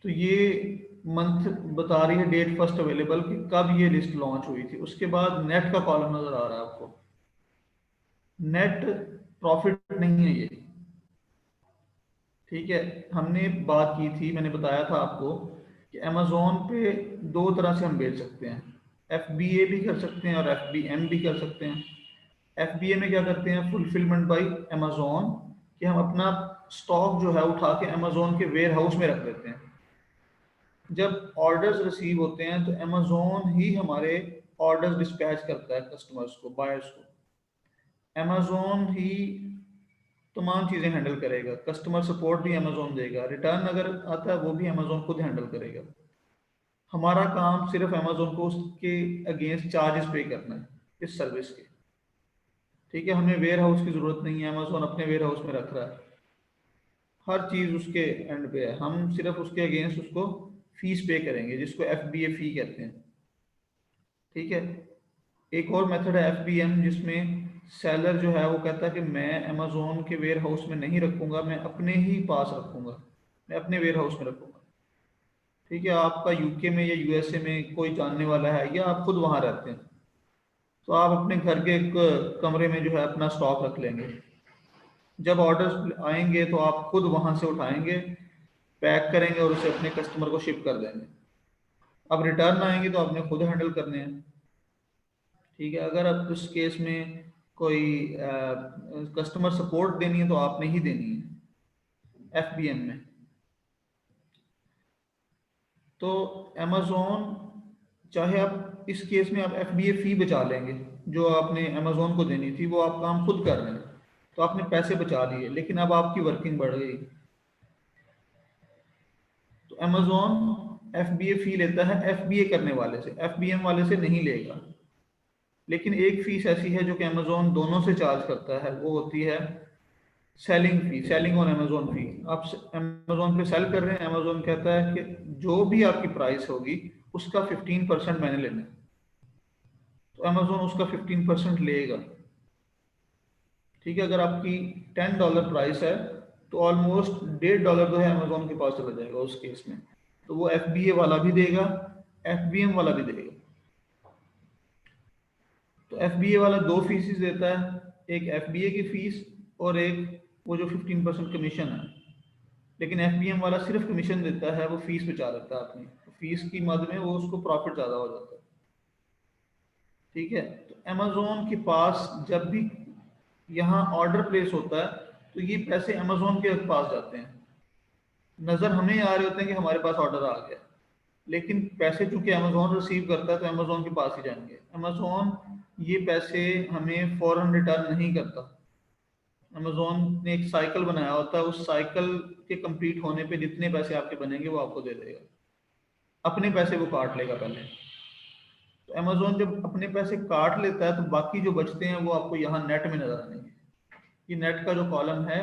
Speaker 1: तो ये मंथ बता रही है डेट फर्स्ट अवेलेबल कि कब ये लिस्ट लॉन्च हुई थी। उसके बाद नेट का कॉलम नजर आ रहा है आपको, नेट प्रॉफिट नहीं है ये। ठीक है, हमने बात की थी, मैंने बताया था आपको कि अमेजोन पे 2 तरह से हम बेच सकते हैं, FBA भी कर सकते हैं और FBM भी कर सकते हैं। FBA में क्या करते हैं, फुलफिलमेंट बाई अमेजोन, कि हम अपना स्टॉक जो है उठा के अमेजोन के वेयर हाउस में रख देते हैं। जब ऑर्डर्स रिसीव होते हैं तो अमेजोन ही हमारे ऑर्डर्स डिस्पैच करता है कस्टमर्स को, बायर्स को। अमेजोन ही तमाम चीज़ें हैंडल करेगा, कस्टमर सपोर्ट भी अमेजोन देगा, रिटर्न अगर आता है वो भी अमेजोन खुद हैंडल करेगा। हमारा काम सिर्फ अमेजोन को उसके अगेंस्ट चार्जेस पे करना है इस सर्विस के। ठीक है, हमें वेयर हाउस की ज़रूरत नहीं है, अमेजोन अपने वेयर हाउस में रख रहा है, हर चीज़ उसके एंड पे है। हम सिर्फ उसके अगेंस्ट उसको फीस पे करेंगे, जिसको FBA फी कहते हैं। ठीक है, एक और मेथड है FBM, जिसमें सेलर जो है वो कहता है कि मैं अमेजोन के वेयर हाउस में नहीं रखूंगा, मैं अपने ही पास रखूंगा, मैं अपने वेयर हाउस में रखूंगा। ठीक है, आपका UK में या USA में कोई जानने वाला है या आप खुद वहां रहते हैं, तो आप अपने घर के एक कमरे में जो है अपना स्टॉक रख लेंगे। जब ऑर्डर्स आएंगे तो आप खुद वहां से उठाएंगे, पैक करेंगे और उसे अपने कस्टमर को शिप कर देंगे। अब रिटर्न आएंगे तो आपने खुद हैंडल करने हैं। ठीक है, अगर अब उस केस में कोई कस्टमर सपोर्ट देनी है तो आपने ही देनी है FBM में। तो अमेजोन, चाहे आप इस केस में आप FBA फी बचा लेंगे, जो आपने अमेजोन को देनी थी वो आप काम खुद कर रहे हैं, तो आपने पैसे बचा लिए, लेकिन अब आपकी वर्किंग बढ़ गई। तो अमेजोन FBA फी लेता है FBA करने वाले से, FBM वाले से नहीं लेगा। लेकिन एक फीस ऐसी है जो कि अमेजोन दोनों से चार्ज करता है, वो होती है selling fee, selling on Amazon fee. आप अमेजोन पे सेल कर रहे हैं, अमेजोन कहता है कि जो भी आपकी प्राइस होगी उसका 15% मैंने लेना है, तो अमेजोन उसका 15% लेगा। ठीक है, अगर आपकी $10 प्राइस है तो ऑलमोस्ट $1.5 जो है अमेजोन के पास चला जाएगा उस केस में। तो वो FBA वाला भी देगा, FBM वाला भी देगा। तो FBA वाला 2 फीस देता है, एक FBA की फीस और एक वो जो 15% कमीशन है। लेकिन FBM वाला सिर्फ कमीशन देता है, वो फीस बचा लेता है अपनी, तो फीस की मद में वो उसको प्रॉफिट ज़्यादा हो जाता है। ठीक है, तो अमेजोन के पास जब भी यहाँ ऑर्डर प्लेस होता है, तो ये पैसे अमेजोन के पास जाते हैं। नज़र हमें आ रहे होते हैं कि हमारे पास ऑर्डर आ गया, लेकिन पैसे चूंकि अमेजोन रिसीव करता है तो अमेजोन के पास ही जाएंगे। अमेजोन ये पैसे हमें फौरन रिटर्न नहीं करता। अमेजोन ने एक साइकिल बनाया होता है, उस साइकिल के कंप्लीट होने पे जितने पैसे आपके बनेंगे वो आपको दे देगा, अपने पैसे वो काट लेगा पहले। तो अमेजोन जब अपने पैसे काट लेता है तो बाकी जो बचते हैं वो आपको यहाँ नेट में नजर आएंगे। ये नेट का जो कॉलम है,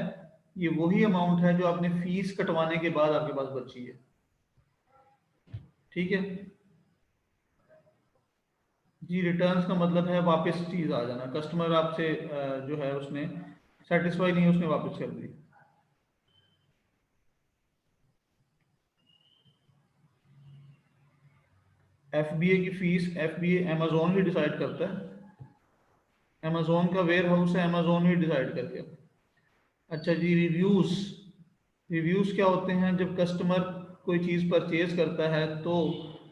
Speaker 1: ये वही अमाउंट है जो आपने फीस कटवाने के बाद आपके पास बची है। ठीक है जी। रिटर्न्स का मतलब है वापस चीज आ जाना। कस्टमर आपसे जो है उसने सेटिस्फाई नहीं, उसने वापस कर दी। एफबीए की फीस एफबीए अमेजोन ही डिसाइड करता है। अमेजोन का वेयर हाउस है, अमेजोन ही डिसाइड करके। अच्छा जी, रिव्यूज। रिव्यूज क्या होते हैं? जब कस्टमर कोई चीज़ परचेज करता है तो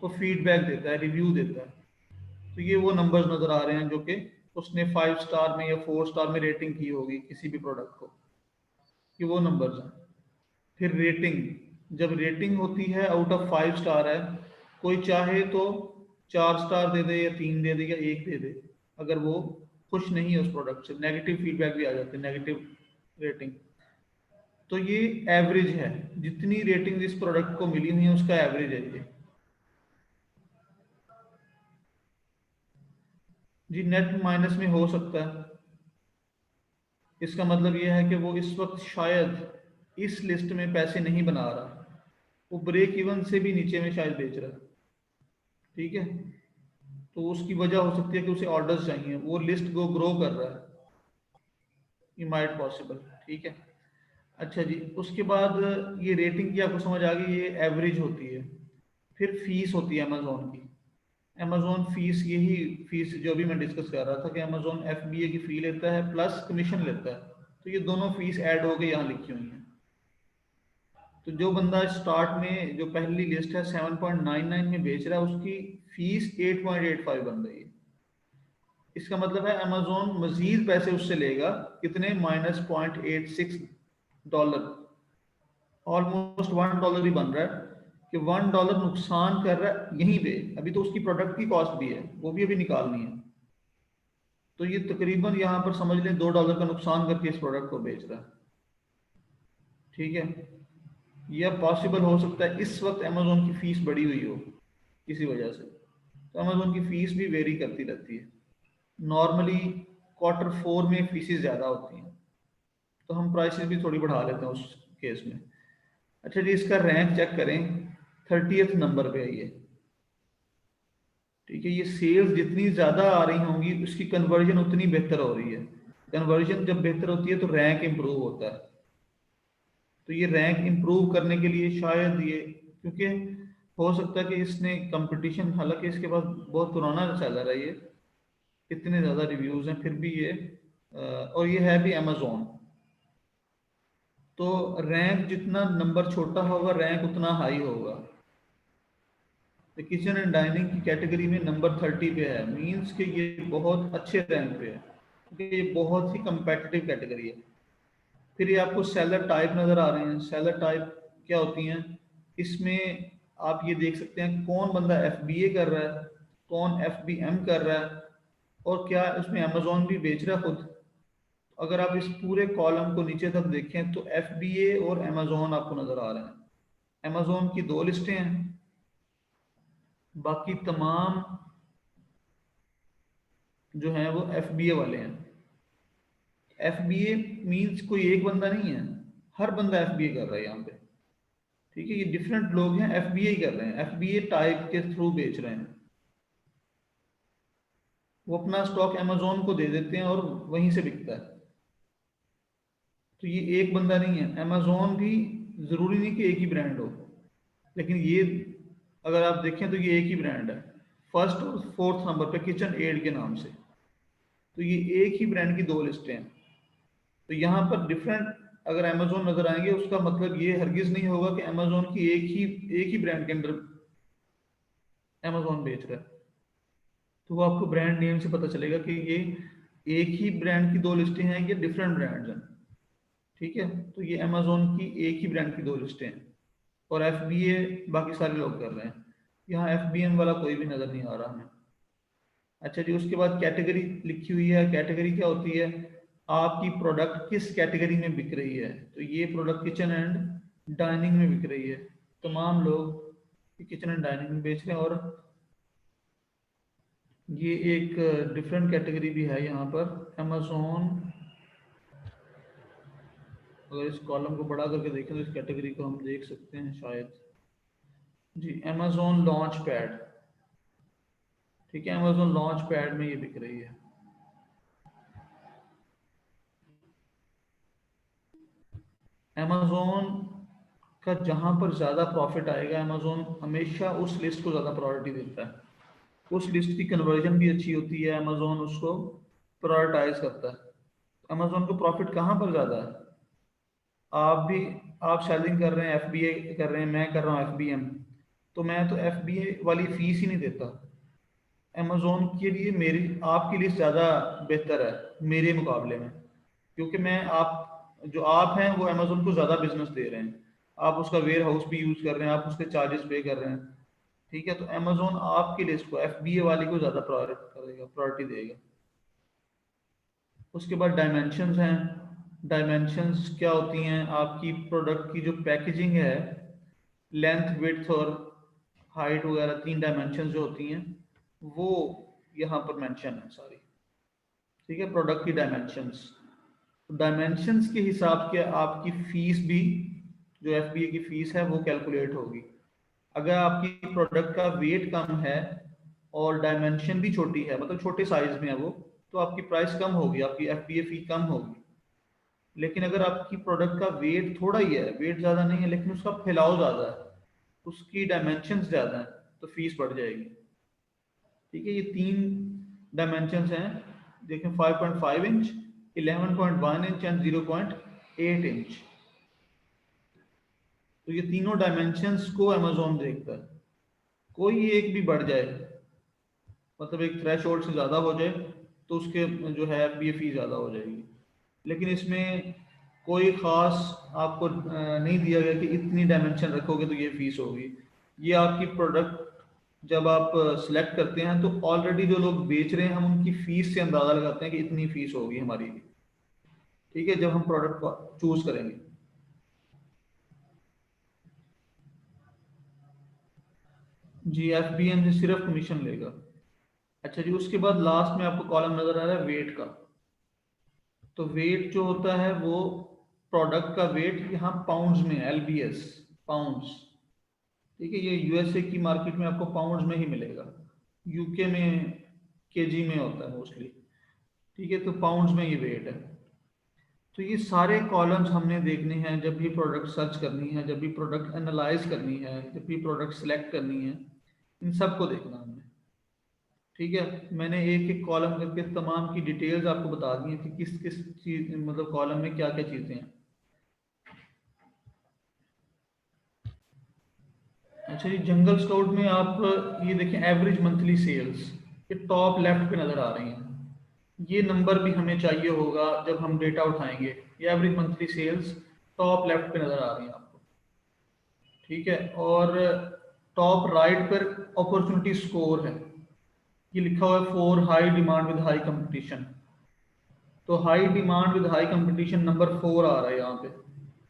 Speaker 1: वो फीडबैक देता है, रिव्यू देता है। तो ये वो नंबर्स नज़र आ रहे हैं जो कि उसने 5 स्टार में या 4 स्टार में रेटिंग की होगी किसी भी प्रोडक्ट को, ये वो नंबर्स हैं। फिर रेटिंग, जब रेटिंग होती है आउट ऑफ 5 स्टार है, कोई चाहे तो 4 स्टार दे दे या 3 दे दे या 1 दे दे, अगर वो खुश नहीं है उस प्रोडक्ट से। नेगेटिव फीडबैक भी आ जाते हैं, नेगेटिव रेटिंग। तो ये एवरेज है, जितनी रेटिंग इस प्रोडक्ट को मिली हुई है उसका एवरेज है ये। जी नेट माइनस में हो सकता है। इसका मतलब ये है कि वो इस वक्त शायद इस लिस्ट में पैसे नहीं बना रहा, वो ब्रेक इवन से भी नीचे में शायद बेच रहा है। ठीक है, तो उसकी वजह हो सकती है कि उसे ऑर्डर्स चाहिए, वो लिस्ट को ग्रो कर रहा है, ये माइट पॉसिबल। ठीक है। अच्छा जी, उसके बाद ये रेटिंग की आपको समझ आ गई, ये एवरेज होती है। फिर फीस होती है अमेजोन की। अमेजोन फीस, यही फीस जो अभी मैं डिस्कस कर रहा था कि अमेजोन एफबीए की फी लेता है प्लस कमीशन लेता है। तो ये दोनों फीस ऐड हो के यहाँ लिखी हुई हैं। तो जो बंदा स्टार्ट में जो पहली लिस्ट है 7.99 में बेच रहा है, उसकी फीस 8.85 बन रही है। इसका मतलब है अमेजोन मजीद पैसे उससे लेगा, कितने? -0.86 डॉलर। ऑलमोस्ट $1 ही बन रहा है कि $1 नुकसान कर रहा है यहीं पे। अभी तो उसकी प्रोडक्ट की कॉस्ट भी है, वो भी अभी निकालनी है। तो ये तकरीबन यहाँ पर समझ लें $2 का नुकसान करके इस प्रोडक्ट को बेच रहा है। ठीक है, यह पॉसिबल हो सकता है इस वक्त अमेजोन की फीस बढ़ी हुई हो किसी वजह से। तो अमेजोन की फीस भी वेरी करती रहती है। नॉर्मली Q4 में फीसेस ज़्यादा होती हैं, तो हम प्राइसेस भी थोड़ी बढ़ा लेते हैं उस केस में। अच्छा जी, इसका रैंक चेक करें, 30th नंबर पे है ये। ठीक है, ये सेल्स जितनी ज़्यादा आ रही होंगी उसकी कन्वर्जन उतनी बेहतर हो रही है। कन्वर्जन जब बेहतर होती है तो रैंक इम्प्रूव होता है। तो ये रैंक इम्प्रूव करने के लिए शायद ये, क्योंकि हो सकता है कि इसने कंपटीशन, हालांकि इसके पास बहुत पुराना सेलर है ये, इतने ज़्यादा रिव्यूज़ हैं फिर भी ये और ये है भी अमेजोन। तो रैंक जितना नंबर छोटा होगा रैंक उतना हाई होगा। तो किचन एंड डाइनिंग की कैटेगरी में नंबर 30 पे है, मींस कि ये बहुत अच्छे रैंक पे है, क्योंकि ये बहुत ही कंपेटिटिव कैटेगरी है। फिर ये आपको सेलर टाइप नज़र आ रहे हैं। सेलर टाइप क्या होती हैं? इसमें आप ये देख सकते हैं कौन बंदा एफबीए कर रहा है, कौन एफबीएम कर रहा है, और क्या उसमें अमेजोन भी बेच रहा है खुद। अगर आप इस पूरे कॉलम को नीचे तक देखें तो एफबीए और अमेजोन आपको नज़र आ रहे हैं। अमेजोन की 2 लिस्टें हैं, बाकी तमाम जो हैं वो एफबीए वाले हैं। एफबीए मींस कोई एक बंदा नहीं है, हर बंदा एफबीए कर रहा है यहाँ पे। ठीक है, ये डिफरेंट लोग हैं एफबीए कर रहे हैं, एफबीए टाइप के थ्रू बेच रहे हैं। वो अपना स्टॉक अमेजोन को दे देते हैं और वहीं से बिकता है। तो ये एक बंदा नहीं है। अमेजोन भी जरूरी नहीं कि एक ही ब्रांड हो, लेकिन ये अगर आप देखें तो ये एक ही ब्रांड है, फर्स्ट और फोर्थ नंबर पे किचन एड के नाम से। तो ये एक ही ब्रांड की 2 लिस्टें हैं। तो यहाँ पर डिफरेंट अगर अमेजोन नजर आएंगे उसका मतलब ये हरगिज नहीं होगा कि अमेजोन की एक ही ब्रांड के अंदर अमेजोन बेच रहा है। तो वो आपको ब्रांड नेम से पता चलेगा कि ये एक ही ब्रांड की दो लिस्टें हैं, ये डिफरेंट ब्रांड्स हैं। ठीक है, तो ये अमेजोन की एक ही ब्रांड की दो लिस्टें हैं, और FBA बाकी सारे लोग कर रहे हैं। यहाँ FBM वाला कोई भी नज़र नहीं आ रहा हमें। अच्छा जी, उसके बाद कैटेगरी लिखी हुई है। कैटेगरी क्या होती है? आपकी प्रोडक्ट किस कैटेगरी में बिक रही है। तो ये प्रोडक्ट किचन एंड डाइनिंग में बिक रही है। तमाम लोग किचन एंड डाइनिंग में बेच रहे हैं, और ये एक डिफरेंट कैटेगरी भी है यहाँ पर। अमेजोन, अगर इस कॉलम को बड़ा करके देखें तो इस कैटेगरी को हम देख सकते हैं शायद। जी, अमेजोन लॉन्च पैड। ठीक है, अमेजोन लॉन्च पैड में ये बिक रही है। अमेजोन का जहां पर ज़्यादा प्रॉफिट आएगा, अमेजोन हमेशा उस लिस्ट को ज़्यादा प्रायोरिटी देता है। उस लिस्ट की कन्वर्जन भी अच्छी होती है, अमेजोन उसको प्रायोरिटाइज करता है। अमेजोन को प्रॉफिट कहाँ पर ज़्यादा है? आप भी, आप सेलिंग कर रहे हैं, FBA कर रहे हैं, मैं कर रहा हूँ FBM, तो मैं तो FBA वाली फीस ही नहीं देता। अमेजोन के लिए मेरी आपकी लिस्ट ज़्यादा बेहतर है मेरे मुकाबले में, क्योंकि मैं, आप जो आप हैं वो अमेजोन को ज़्यादा बिजनेस दे रहे हैं। आप उसका वेयर हाउस भी यूज़ कर रहे हैं, आप उसके चार्जेस पे कर रहे हैं। ठीक है, तो अमेजोन आपकी लिस्ट को, FBA वाली को ज़्यादा प्रायोरिटी करेगा, प्रायोरिटी देगा। उसके बाद डायमेंशंस हैं। डायमेंशंस क्या होती हैं? आपकी प्रोडक्ट की जो पैकेजिंग है, लेंथ, विड्थ और हाइट वगैरह, 3 डायमेंशंस जो होती हैं वो यहाँ पर मेंशन है सारी। ठीक है, प्रोडक्ट की डायमेंशंस। डायमेंशंस के हिसाब के आपकी फीस भी, जो FBA की फीस है वो कैलकुलेट होगी। अगर आपकी प्रोडक्ट का वेट कम है और डायमेंशन भी छोटी है, मतलब छोटे साइज में है वो, तो आपकी प्राइस कम होगी, आपकी FBA फी कम होगी। लेकिन अगर आपकी प्रोडक्ट का वेट थोड़ा ही है, वेट ज़्यादा नहीं है, लेकिन उसका फैलाव ज़्यादा है, उसकी डायमेंशन ज़्यादा है, तो फीस बढ़ जाएगी। ठीक है, ये 3 डायमेंशन हैं, देखें, 5.5 इंच, 11.1 इंच एंड 0.8 इंच। तो ये तीनों डायमेंशंस को अमेजोन देखता है। कोई एक भी बढ़ जाए, मतलब एक थ्रेश होल्ड से ज़्यादा हो जाए, तो उसके जो है FBA फी ज़्यादा हो जाएगी। लेकिन इसमें कोई ख़ास आपको नहीं दिया गया कि इतनी डायमेंशन रखोगे तो ये फीस होगी। ये आपकी प्रोडक्ट जब आप सिलेक्ट करते हैं तो ऑलरेडी जो लोग बेच रहे हैं, हम उनकी फीस से अंदाज़ा लगाते हैं कि इतनी फीस होगी हमारी भी। ठीक है, जब हम प्रोडक्ट को चूज़ करेंगे। जी, FBM से सिर्फ कमीशन लेगा। अच्छा जी, उसके बाद लास्ट में आपको कॉलम नज़र आ रहा है वेट का। तो वेट जो होता है वो प्रोडक्ट का वेट, यहाँ पाउंड्स में, LBS, पाउंड्स। ठीक है, ये USA की मार्केट में आपको पाउंड्स में ही मिलेगा, UK में KG में होता है मोस्टली। ठीक है, तो पाउंड्स में ये वेट है। तो ये सारे कॉलम्स हमने देखने हैं जब भी प्रोडक्ट सर्च करनी है, जब भी प्रोडक्ट एनालाइज करनी है, जब भी प्रोडक्ट सेलेक्ट करनी है, इन सबको देखना हमने। ठीक है, मैंने एक एक कॉलम करके तमाम की डिटेल्स आपको बता दी हैं कि किस किस चीज, मतलब कॉलम में क्या क्या चीज़ें हैं। अच्छा जी, जंगल स्काउट में आप ये देखें, एवरेज मंथली सेल्स, ये टॉप लेफ्ट पे नज़र आ रही हैं। ये नंबर भी हमें चाहिए होगा जब हम डेटा उठाएंगे। ये average monthly sales top left पे नज़र आ रही हैं आपको। ठीक है, और टॉप राइट पर अपॉर्चुनिटी स्कोर है, ये लिखा हुआ है for high demand with high competition. तो high demand with high competition number 4 आ रहा है यहाँ पे।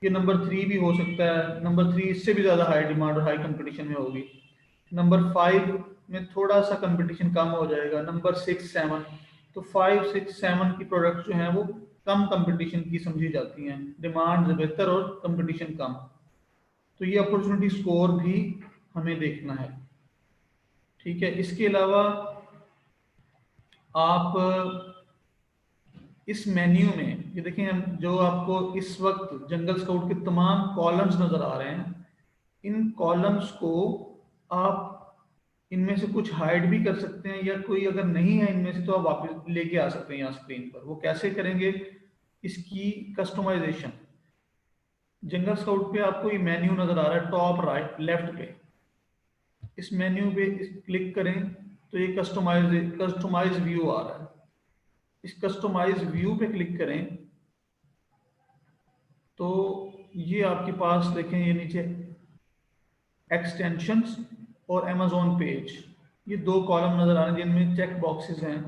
Speaker 1: ये नंबर 3 भी हो सकता है, नंबर 3 इससे भी ज़्यादा हाई डिमांड और हाई कंपटीशन में होगी। नंबर 5 में थोड़ा सा कंपटीशन कम हो जाएगा, नंबर 6, 7। तो 5, 6, 7 की प्रोडक्ट जो हैं वो कम कंपटीशन की समझी जाती हैं, डिमांड बेहतर और कंपटीशन कम। तो ये अपॉर्चुनिटी स्कोर भी हमें देखना है। ठीक है, इसके अलावा आप इस मेन्यू में ये देखें, हम जो आपको इस वक्त जंगल स्काउट के तमाम कॉलम्स नजर आ रहे हैं, इन कॉलम्स को आप इनमें से कुछ हाइड भी कर सकते हैं, या कोई अगर नहीं है इनमें से तो आप वापस लेके आ सकते हैं यहाँ स्क्रीन पर। वो कैसे करेंगे? इसकी कस्टमाइजेशन, जंगल स्काउट पे आपको ये मेन्यू नजर आ रहा है टॉप राइट लेफ्ट पे। इस मेन्यू पे क्लिक करें तो ये कस्टमाइज व्यू आ रहा है। इस कस्टमाइज व्यू पे क्लिक करें तो ये आपके पास देखें, ये नीचे एक्सटेंशंस और अमेजोन पेज, ये दो कॉलम नज़र आ रहे हैं जिनमें चेक बॉक्सेस हैं,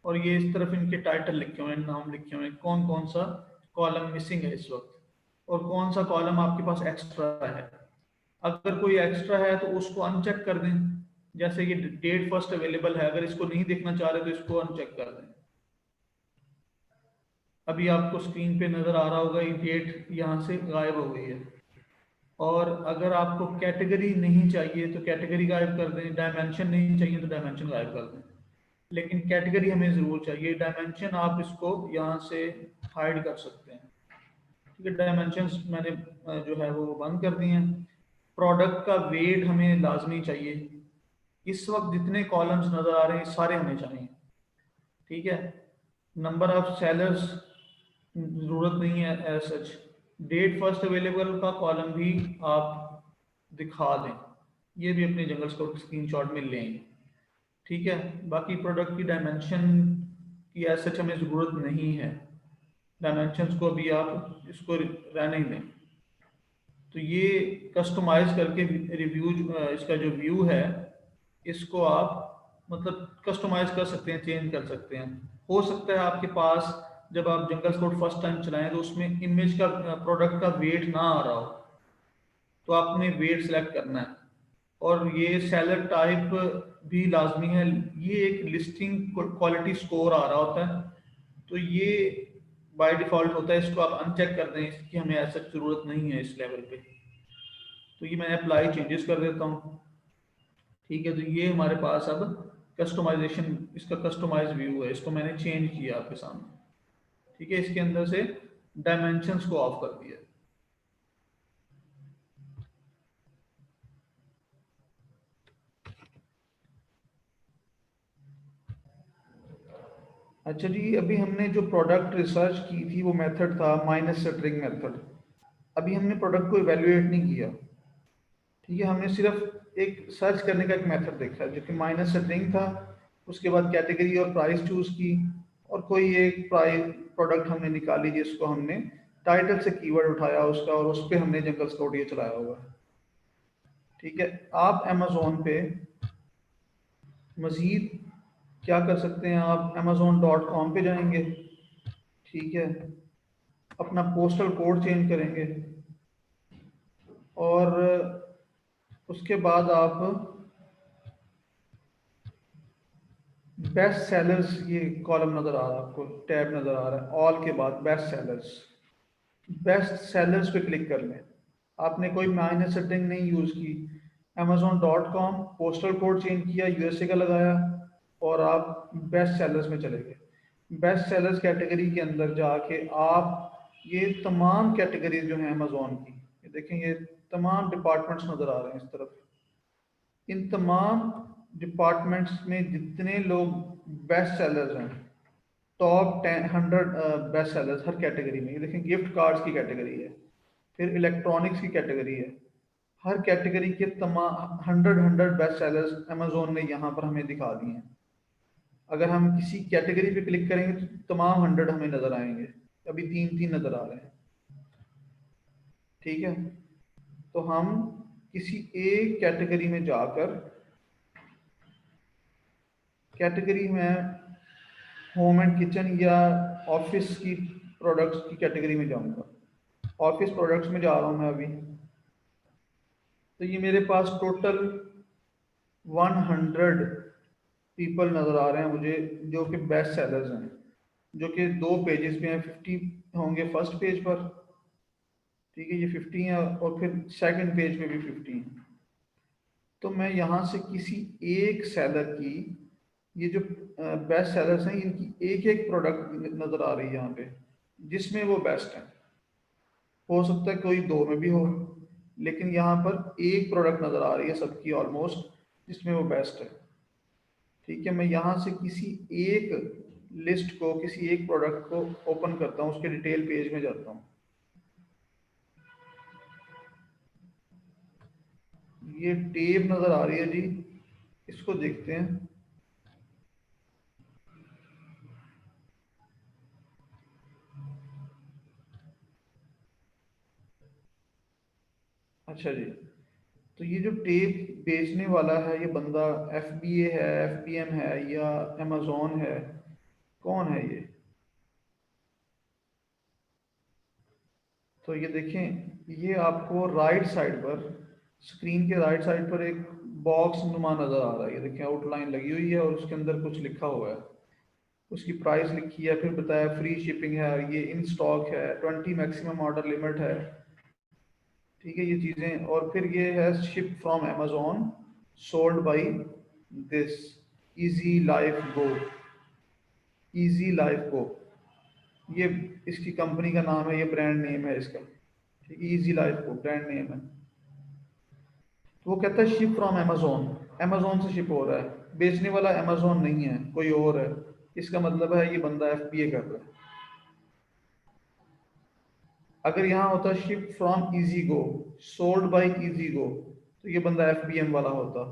Speaker 1: और ये इस तरफ इनके टाइटल लिखे हुए हैं, नाम लिखे हुए हैं, कौन कौन सा कॉलम मिसिंग है इस वक्त और कौन सा कॉलम आपके पास एक्स्ट्रा है। अगर कोई एक्स्ट्रा है तो उसको अनचेक कर दें, जैसे कि डेट फर्स्ट अवेलेबल है, अगर इसको नहीं देखना चाह रहे तो इसको अनचेक कर दें। अभी आपको स्क्रीन पे नज़र आ रहा होगा ये डेट यहाँ से गायब हो गई है। और अगर आपको कैटेगरी नहीं चाहिए तो कैटेगरी गायब कर दें, डायमेंशन नहीं चाहिए तो डायमेंशन गायब कर दें, लेकिन कैटेगरी हमें ज़रूर चाहिए। डायमेंशन आप इसको यहाँ से हाइड कर सकते हैं। ठीक है, डायमेंशंस मैंने जो है वो बंद कर दिए हैं। प्रोडक्ट का वेट हमें लाजमी चाहिए। इस वक्त जितने कॉलम्स नज़र आ रहे हैं सारे हमें चाहिए। ठीक है, नंबर ऑफ सेलर्स ज़रूरत नहीं है as such. Date first available का कॉलम भी आप दिखा दें, ये भी अपने जंगल स्काउट स्क्रीनशॉट में लें। ठीक है, बाकी प्रोडक्ट की डायमेंशन की एज सच हमें ज़रूरत नहीं है, डायमेंशंस को अभी आप इसको रहने ही दें। तो ये कस्टमाइज करके रिव्यू, इसका जो व्यू है इसको आप मतलब कस्टमाइज कर सकते हैं, चेंज कर सकते हैं। हो सकता है आपके पास जब आप जंगल स्काउट फर्स्ट टाइम चलाएं तो उसमें इमेज का प्रोडक्ट का वेट ना आ रहा हो, तो आपने वेट सेलेक्ट करना है। और ये सेलर टाइप भी लाजमी है, ये एक लिस्टिंग क्वालिटी स्कोर आ रहा होता है, तो ये बाय डिफॉल्ट होता है, इसको आप अनचेक कर दें, इसकी हमें ऐसा ज़रूरत नहीं है इस लेवल पे। तो ये मैंने अप्लाई चेंजेस कर देता हूँ। ठीक है, तो ये हमारे पास अब कस्टमाइजेशन, इसका कस्टमाइज व्यू है, इसको मैंने चेंज किया आपके सामने। ठीक है, इसके अंदर से डायमेंशंस को ऑफ कर दिया। अच्छा जी, अभी हमने जो प्रोडक्ट रिसर्च की थी वो मेथड था माइनस स्ट्रिंग मेथड। अभी हमने प्रोडक्ट को इवेल्युएट नहीं किया। ठीक है, हमने सिर्फ एक सर्च करने का एक मेथड देखा जो कि माइनस स्ट्रिंग था। उसके बाद कैटेगरी और प्राइस चूज की, और कोई एक प्राइस प्रोडक्ट हमने निकाली जिसको हमने टाइटल से कीवर्ड उठाया उसका, और उस पर हमने जंगल स्काउट ये चलाया होगा। ठीक है, आप अमेजोन पे मज़ीद क्या कर सकते हैं, आप amazon.com पे जाएंगे। ठीक है, अपना पोस्टल कोड चेंज करेंगे, और उसके बाद आप बेस्ट सेलर्स, ये कॉलम नज़र आ रहा है आपको, टैब नज़र आ रहा है, ऑल के बाद बेस्ट सेलर्स, बेस्ट सेलर्स पे क्लिक कर लें। आपने कोई माइनस सेटिंग नहीं यूज़ की, amazon.com पोस्टल कोड चेंज किया, यूएसए का लगाया, और आप बेस्ट सेलर्स में चले गए। बेस्ट सेलर्स कैटेगरी के अंदर जाके आप ये तमाम कैटेगरीज जो हैं अमेजोन की, ये देखें, ये तमाम डिपार्टमेंट्स नज़र आ रहे हैं इस तरफ। इन तमाम डिपार्टमेंट्स में जितने लोग बेस्ट सेलर्स हैं, टॉप 10 100 बेस्ट सेलर्स हर कैटेगरी में, ये देखें गिफ्ट कार्ड्स की कैटेगरी है, फिर इलेक्ट्रॉनिक्स की कैटेगरी है, हर कैटेगरी के तमाम 100 बेस्ट सेलर्स अमेजोन ने यहाँ पर हमें दिखा दिए हैं। अगर हम किसी कैटेगरी पे क्लिक करेंगे तो तमाम 100 हमें नज़र आएंगे, अभी तीन तीन नज़र आ रहे हैं। ठीक है, तो हम किसी एक कैटेगरी में जाकर, कैटेगरी में होम एंड किचन या ऑफिस की प्रोडक्ट्स की कैटेगरी में जाऊंगा। ऑफिस प्रोडक्ट्स में जा रहा हूँ मैं अभी। तो ये मेरे पास टोटल 100 पीपल नज़र आ रहे हैं मुझे जो कि बेस्ट सेलर्स हैं, जो कि दो पेजेस पे हैं। 50 होंगे फर्स्ट पेज पर, ठीक है, ये 50 है, और फिर सेकंड पेज पे भी 50 हैं। तो मैं यहाँ से किसी एक सेलर की, ये जो बेस्ट सेलर्स हैं इनकी एक एक प्रोडक्ट नज़र आ रही है यहाँ पे जिसमें वो बेस्ट है। हो सकता है कोई दो में भी हो, लेकिन यहाँ पर एक प्रोडक्ट नज़र आ रही है सबकी ऑलमोस्ट जिसमें वो बेस्ट है। ठीक है, मैं यहाँ से किसी एक लिस्ट को, किसी एक प्रोडक्ट को ओपन करता हूँ, उसके डिटेल पेज में जाता हूँ। ये टेब नज़र आ रही है जी, इसको देखते हैं। अच्छा जी, तो ये जो टेप बेचने वाला है ये बंदा FBA है, FBM है या अमेजोन है, कौन है ये? तो ये देखें, ये आपको राइट साइड पर, स्क्रीन के राइट साइड पर एक बॉक्स नुमा नज़र आ रहा है। ये देखें, आउटलाइन लगी हुई है और उसके अंदर कुछ लिखा हुआ है, उसकी प्राइस लिखी है, फिर बताया फ्री शिपिंग है, ये इन स्टॉक है, 20 मैक्सिमम ऑर्डर लिमिट है। ठीक है, ये चीज़ें, और फिर ये है ship from Amazon, sold by this easy life go. Easy life गो, ये इसकी कंपनी का नाम है, ये ब्रांड नेम है इसका। ठीक है, इजी लाइफ गो ब्रांड नेम है। तो वो कहता है शिप फ्रॉम अमेजोन, अमेजोन से शिप हो रहा है, बेचने वाला अमेजोन नहीं है, कोई और है। इसका मतलब है ये बंदा FBA कर रहा है। अगर यहाँ होता ship from easy go, sold by easy go, तो ये बंदा FBM वाला होता,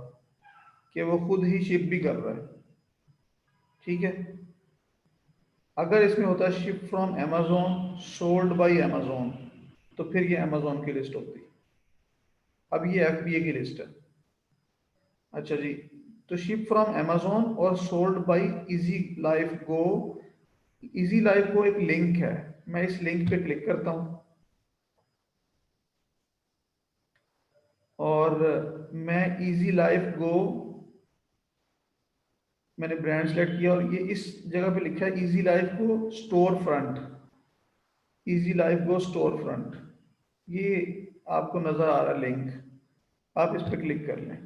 Speaker 1: कि वो खुद ही शिप भी कर रहा है। ठीक है, अगर इसमें होता ship from Amazon, sold by Amazon, तो फिर ये अमेजोन की लिस्ट होती। अब ये FBA की लिस्ट है। अच्छा जी, तो शिप फ्रॉम अमेजोन और sold by easy life go. Easy life गो एक लिंक है, मैं इस लिंक पे क्लिक करता हूँ और मैं इजी लाइफ गो, मैंने ब्रांड सेलेक्ट किया और ये इस जगह पे लिखा है easy life go store front. Easy life go store front, ये आपको नजर आ रहा है लिंक, आप इस पर क्लिक कर लें।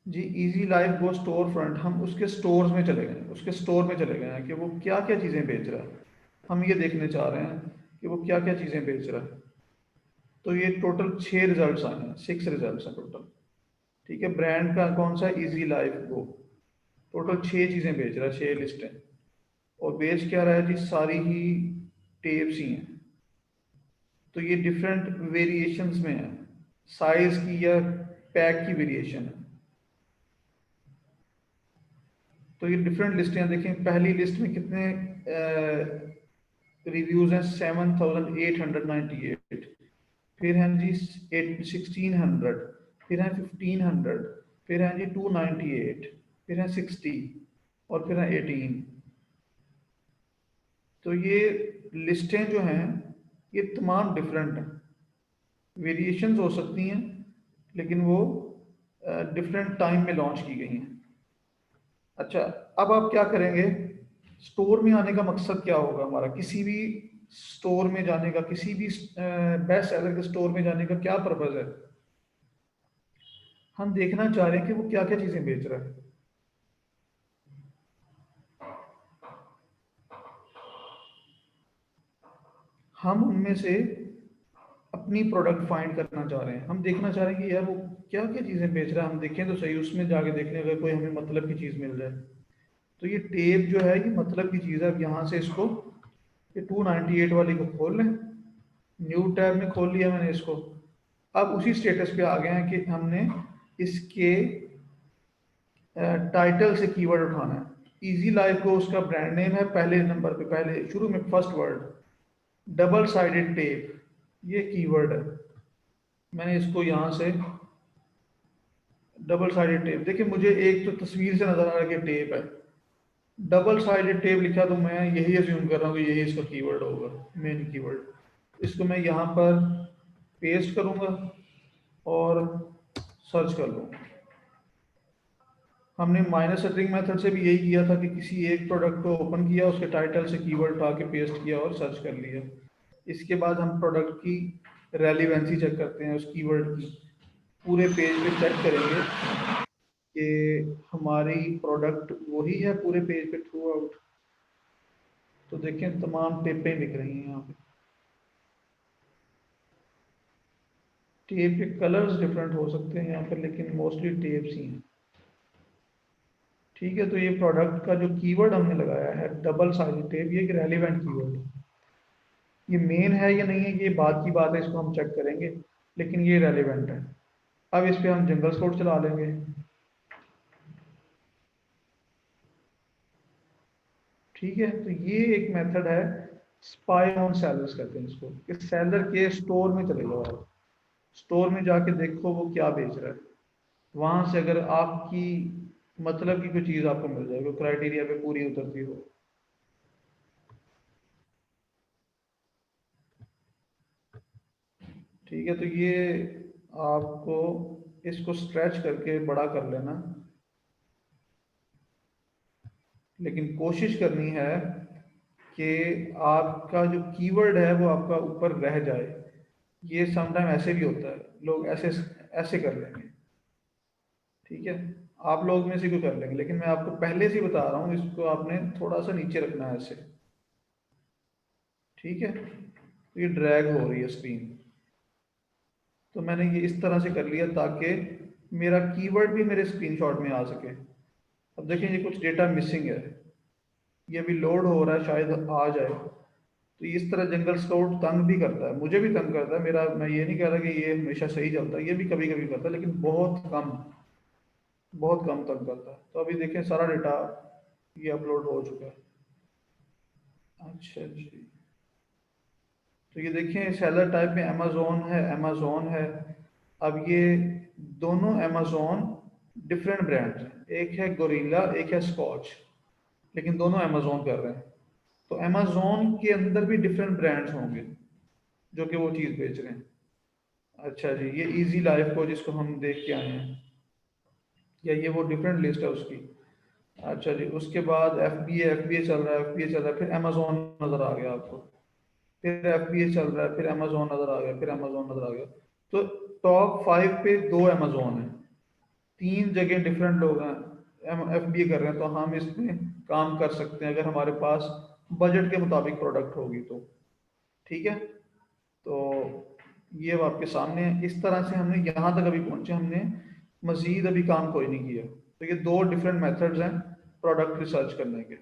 Speaker 1: जी, easy life go store front, हम उसके स्टोर्स में चले गए, उसके स्टोर में चले गए हैं कि वो क्या क्या चीज़ें बेच रहा है। हम ये देखने चाह रहे हैं कि वो क्या क्या चीज़ें बेच रहा है। तो ये टोटल 6 रिजल्ट्स आए हैं, 6 रिजल्ट्स हैं टोटल। ठीक है, ब्रांड का कौन सा? इजी लाइफ गो। टोटल 6 चीज़ें बेच रहा है, 6 लिस्टें। और बेच क्या रहा है जी? सारी ही टेप्स ही हैं। तो ये डिफरेंट वेरिएशंस में है, साइज की या पैक की वेरिएशन है। तो ये डिफरेंट लिस्टें हैं, देखें पहली लिस्ट में कितने रिव्यूज हैं, 7898। फिर हैं जी 1600, फिर हैं 1500, फिर हैं जी 298, फिर हैं 60, और फिर हैं 18। तो ये लिस्टें जो हैं ये तमाम डिफरेंट हैं, वेरिएशंस हो सकती हैं, लेकिन वो डिफरेंट टाइम में लॉन्च की गई हैं। अच्छा, अब आप क्या करेंगे? स्टोर में आने का मकसद क्या होगा हमारा? किसी भी स्टोर में जाने का, किसी भी बेस्ट सेलर के स्टोर में जाने का क्या पर्पज है? हम देखना चाह रहे हैं कि वो क्या क्या चीज़ें बेच रहा है। हम उनमें से अपनी प्रोडक्ट फाइंड करना चाह रहे हैं, हम देखना चाह रहे हैं कि यार वो क्या क्या चीज़ें बेच रहा है, हम देखें तो सही, उसमें जाके देखने अगर कोई हमें मतलब की चीज़ मिल जाए। तो ये टेप जो है ये मतलब की चीज़ है। अब यहाँ से इसको, ये 298 वाली को खोल लें, न्यू टैब में खोल लिया मैंने इसको। अब उसी स्टेटस पे आ गए हैं कि हमने इसके टाइटल से कीवर्ड उठाना है। इजी लाइफ को उसका ब्रांड नेम है, पहले नंबर पे, पहले शुरू में first word double sided tape, ये कीवर्ड है। मैंने इसको यहाँ से डबल साइडेड टेप, देखिए मुझे एक तो तस्वीर से नजर आ रहा है कि टेप है, डबल साइडेड टेप लिखा, तो मैं यही अज्यूम कर रहा हूँ कि यही इसका कीवर्ड होगा, मेन कीवर्ड। इसको मैं यहाँ पर पेस्ट करूँगा और सर्च कर लूँगा। हमने माइनस सेटिंग मेथड से भी यही किया था कि किसी एक प्रोडक्ट को ओपन किया, उसके टाइटल से कीवर्ड उठा के पेस्ट किया और सर्च कर लिया। इसके बाद हम प्रोडक्ट की रेलिवेंसी चेक करते हैं, उस कीवर्ड की पूरे पेज पे चेक करेंगे कि हमारी प्रोडक्ट वही है पूरे पेज पे थ्रू आउट। तो देखें तमाम टेपें दिख रही हैं यहाँ पे, टेप के कलर्स डिफरेंट हो सकते हैं यहाँ पर, लेकिन मोस्टली टेप्स ही हैं। ठीक है, तो ये प्रोडक्ट का जो कीवर्ड हमने लगाया है डबल साइडेड टेप, ये एक रेलिवेंट कीवर्ड है। ये मेन है या नहीं है ये बात की बात है, इसको हम चेक करेंगे, लेकिन ये रेलिवेंट है। अब इस पे हम जंगल स्कोर चला लेंगे। ठीक है, तो ये एक मेथड है स्पाई ऑन सेलर्स कहते हैं इसको, कि सेलर के स्टोर में चले जाओ आप, स्टोर में जाके देखो वो क्या बेच रहा है, वहां से अगर आपकी मतलब की कोई चीज़ आपको मिल जाए, कोई क्राइटेरिया पे पूरी उतरती हो। ठीक है, तो ये आपको इसको स्ट्रेच करके बड़ा कर लेना, लेकिन कोशिश करनी है कि आपका जो कीवर्ड है वो आपका ऊपर रह जाए। ये समटाइम ऐसे भी होता है, लोग ऐसे ऐसे कर लेंगे, ठीक है, आप लोग में से क्यों कर लेंगे, लेकिन मैं आपको पहले से ही बता रहा हूँ, इसको आपने थोड़ा सा नीचे रखना है ऐसे। ठीक है, तो ये ड्रैग हो रही है स्क्रीन, तो मैंने ये इस तरह से कर लिया ताकि मेरा कीवर्ड भी मेरे स्क्रीनशॉट में आ सके। अब देखें ये कुछ डेटा मिसिंग है, ये अभी लोड हो रहा है, शायद आ जाए। तो इस तरह जंगल स्काउट तंग भी करता है, मुझे भी तंग करता है, मेरा, मैं ये नहीं कह रहा कि ये हमेशा सही चलता है, ये भी कभी कभी करता है, लेकिन बहुत कम तंग करता है। तो अभी देखें सारा डेटा ये अपलोड हो चुका है। अच्छा जी, तो ये देखें सेलर टाइप में अमेजोन है। अब ये दोनों अमेजोन डिफरेंट ब्रांड हैं, एक है गोरिल्ला एक है स्कॉच, लेकिन दोनों अमेजोन कर रहे हैं। तो अमेजोन के अंदर भी डिफरेंट ब्रांड्स होंगे जो कि वो चीज़ बेच रहे हैं। अच्छा जी, ये इजी लाइफ को जिसको हम देख के आए हैं, या ये वो डिफरेंट लिस्ट है उसकी। अच्छा जी, उसके बाद एफ बी ए चल रहा है, एफ बी ए चल रहा है, फिर अमेजोन नज़र आ गया आपको, फिर एफ बी ए चल रहा है, फिर अमेजोन नज़र आ गया, फिर अमेजोन नज़र आ गया। तो टॉप 5 पे 2 अमेजोन है, 3 जगह डिफरेंट लोग हैं एफ बी ए कर रहे हैं, तो हम इसमें काम कर सकते हैं अगर हमारे पास बजट के मुताबिक प्रोडक्ट होगी तो। ठीक है, तो ये अब आपके सामने है, इस तरह से हमने यहाँ तक अभी पहुँचे, हमने मज़ीद अभी काम कोई नहीं किया। तो ये 2 डिफरेंट मेथड्स हैं प्रोडक्ट रिसर्च करने के।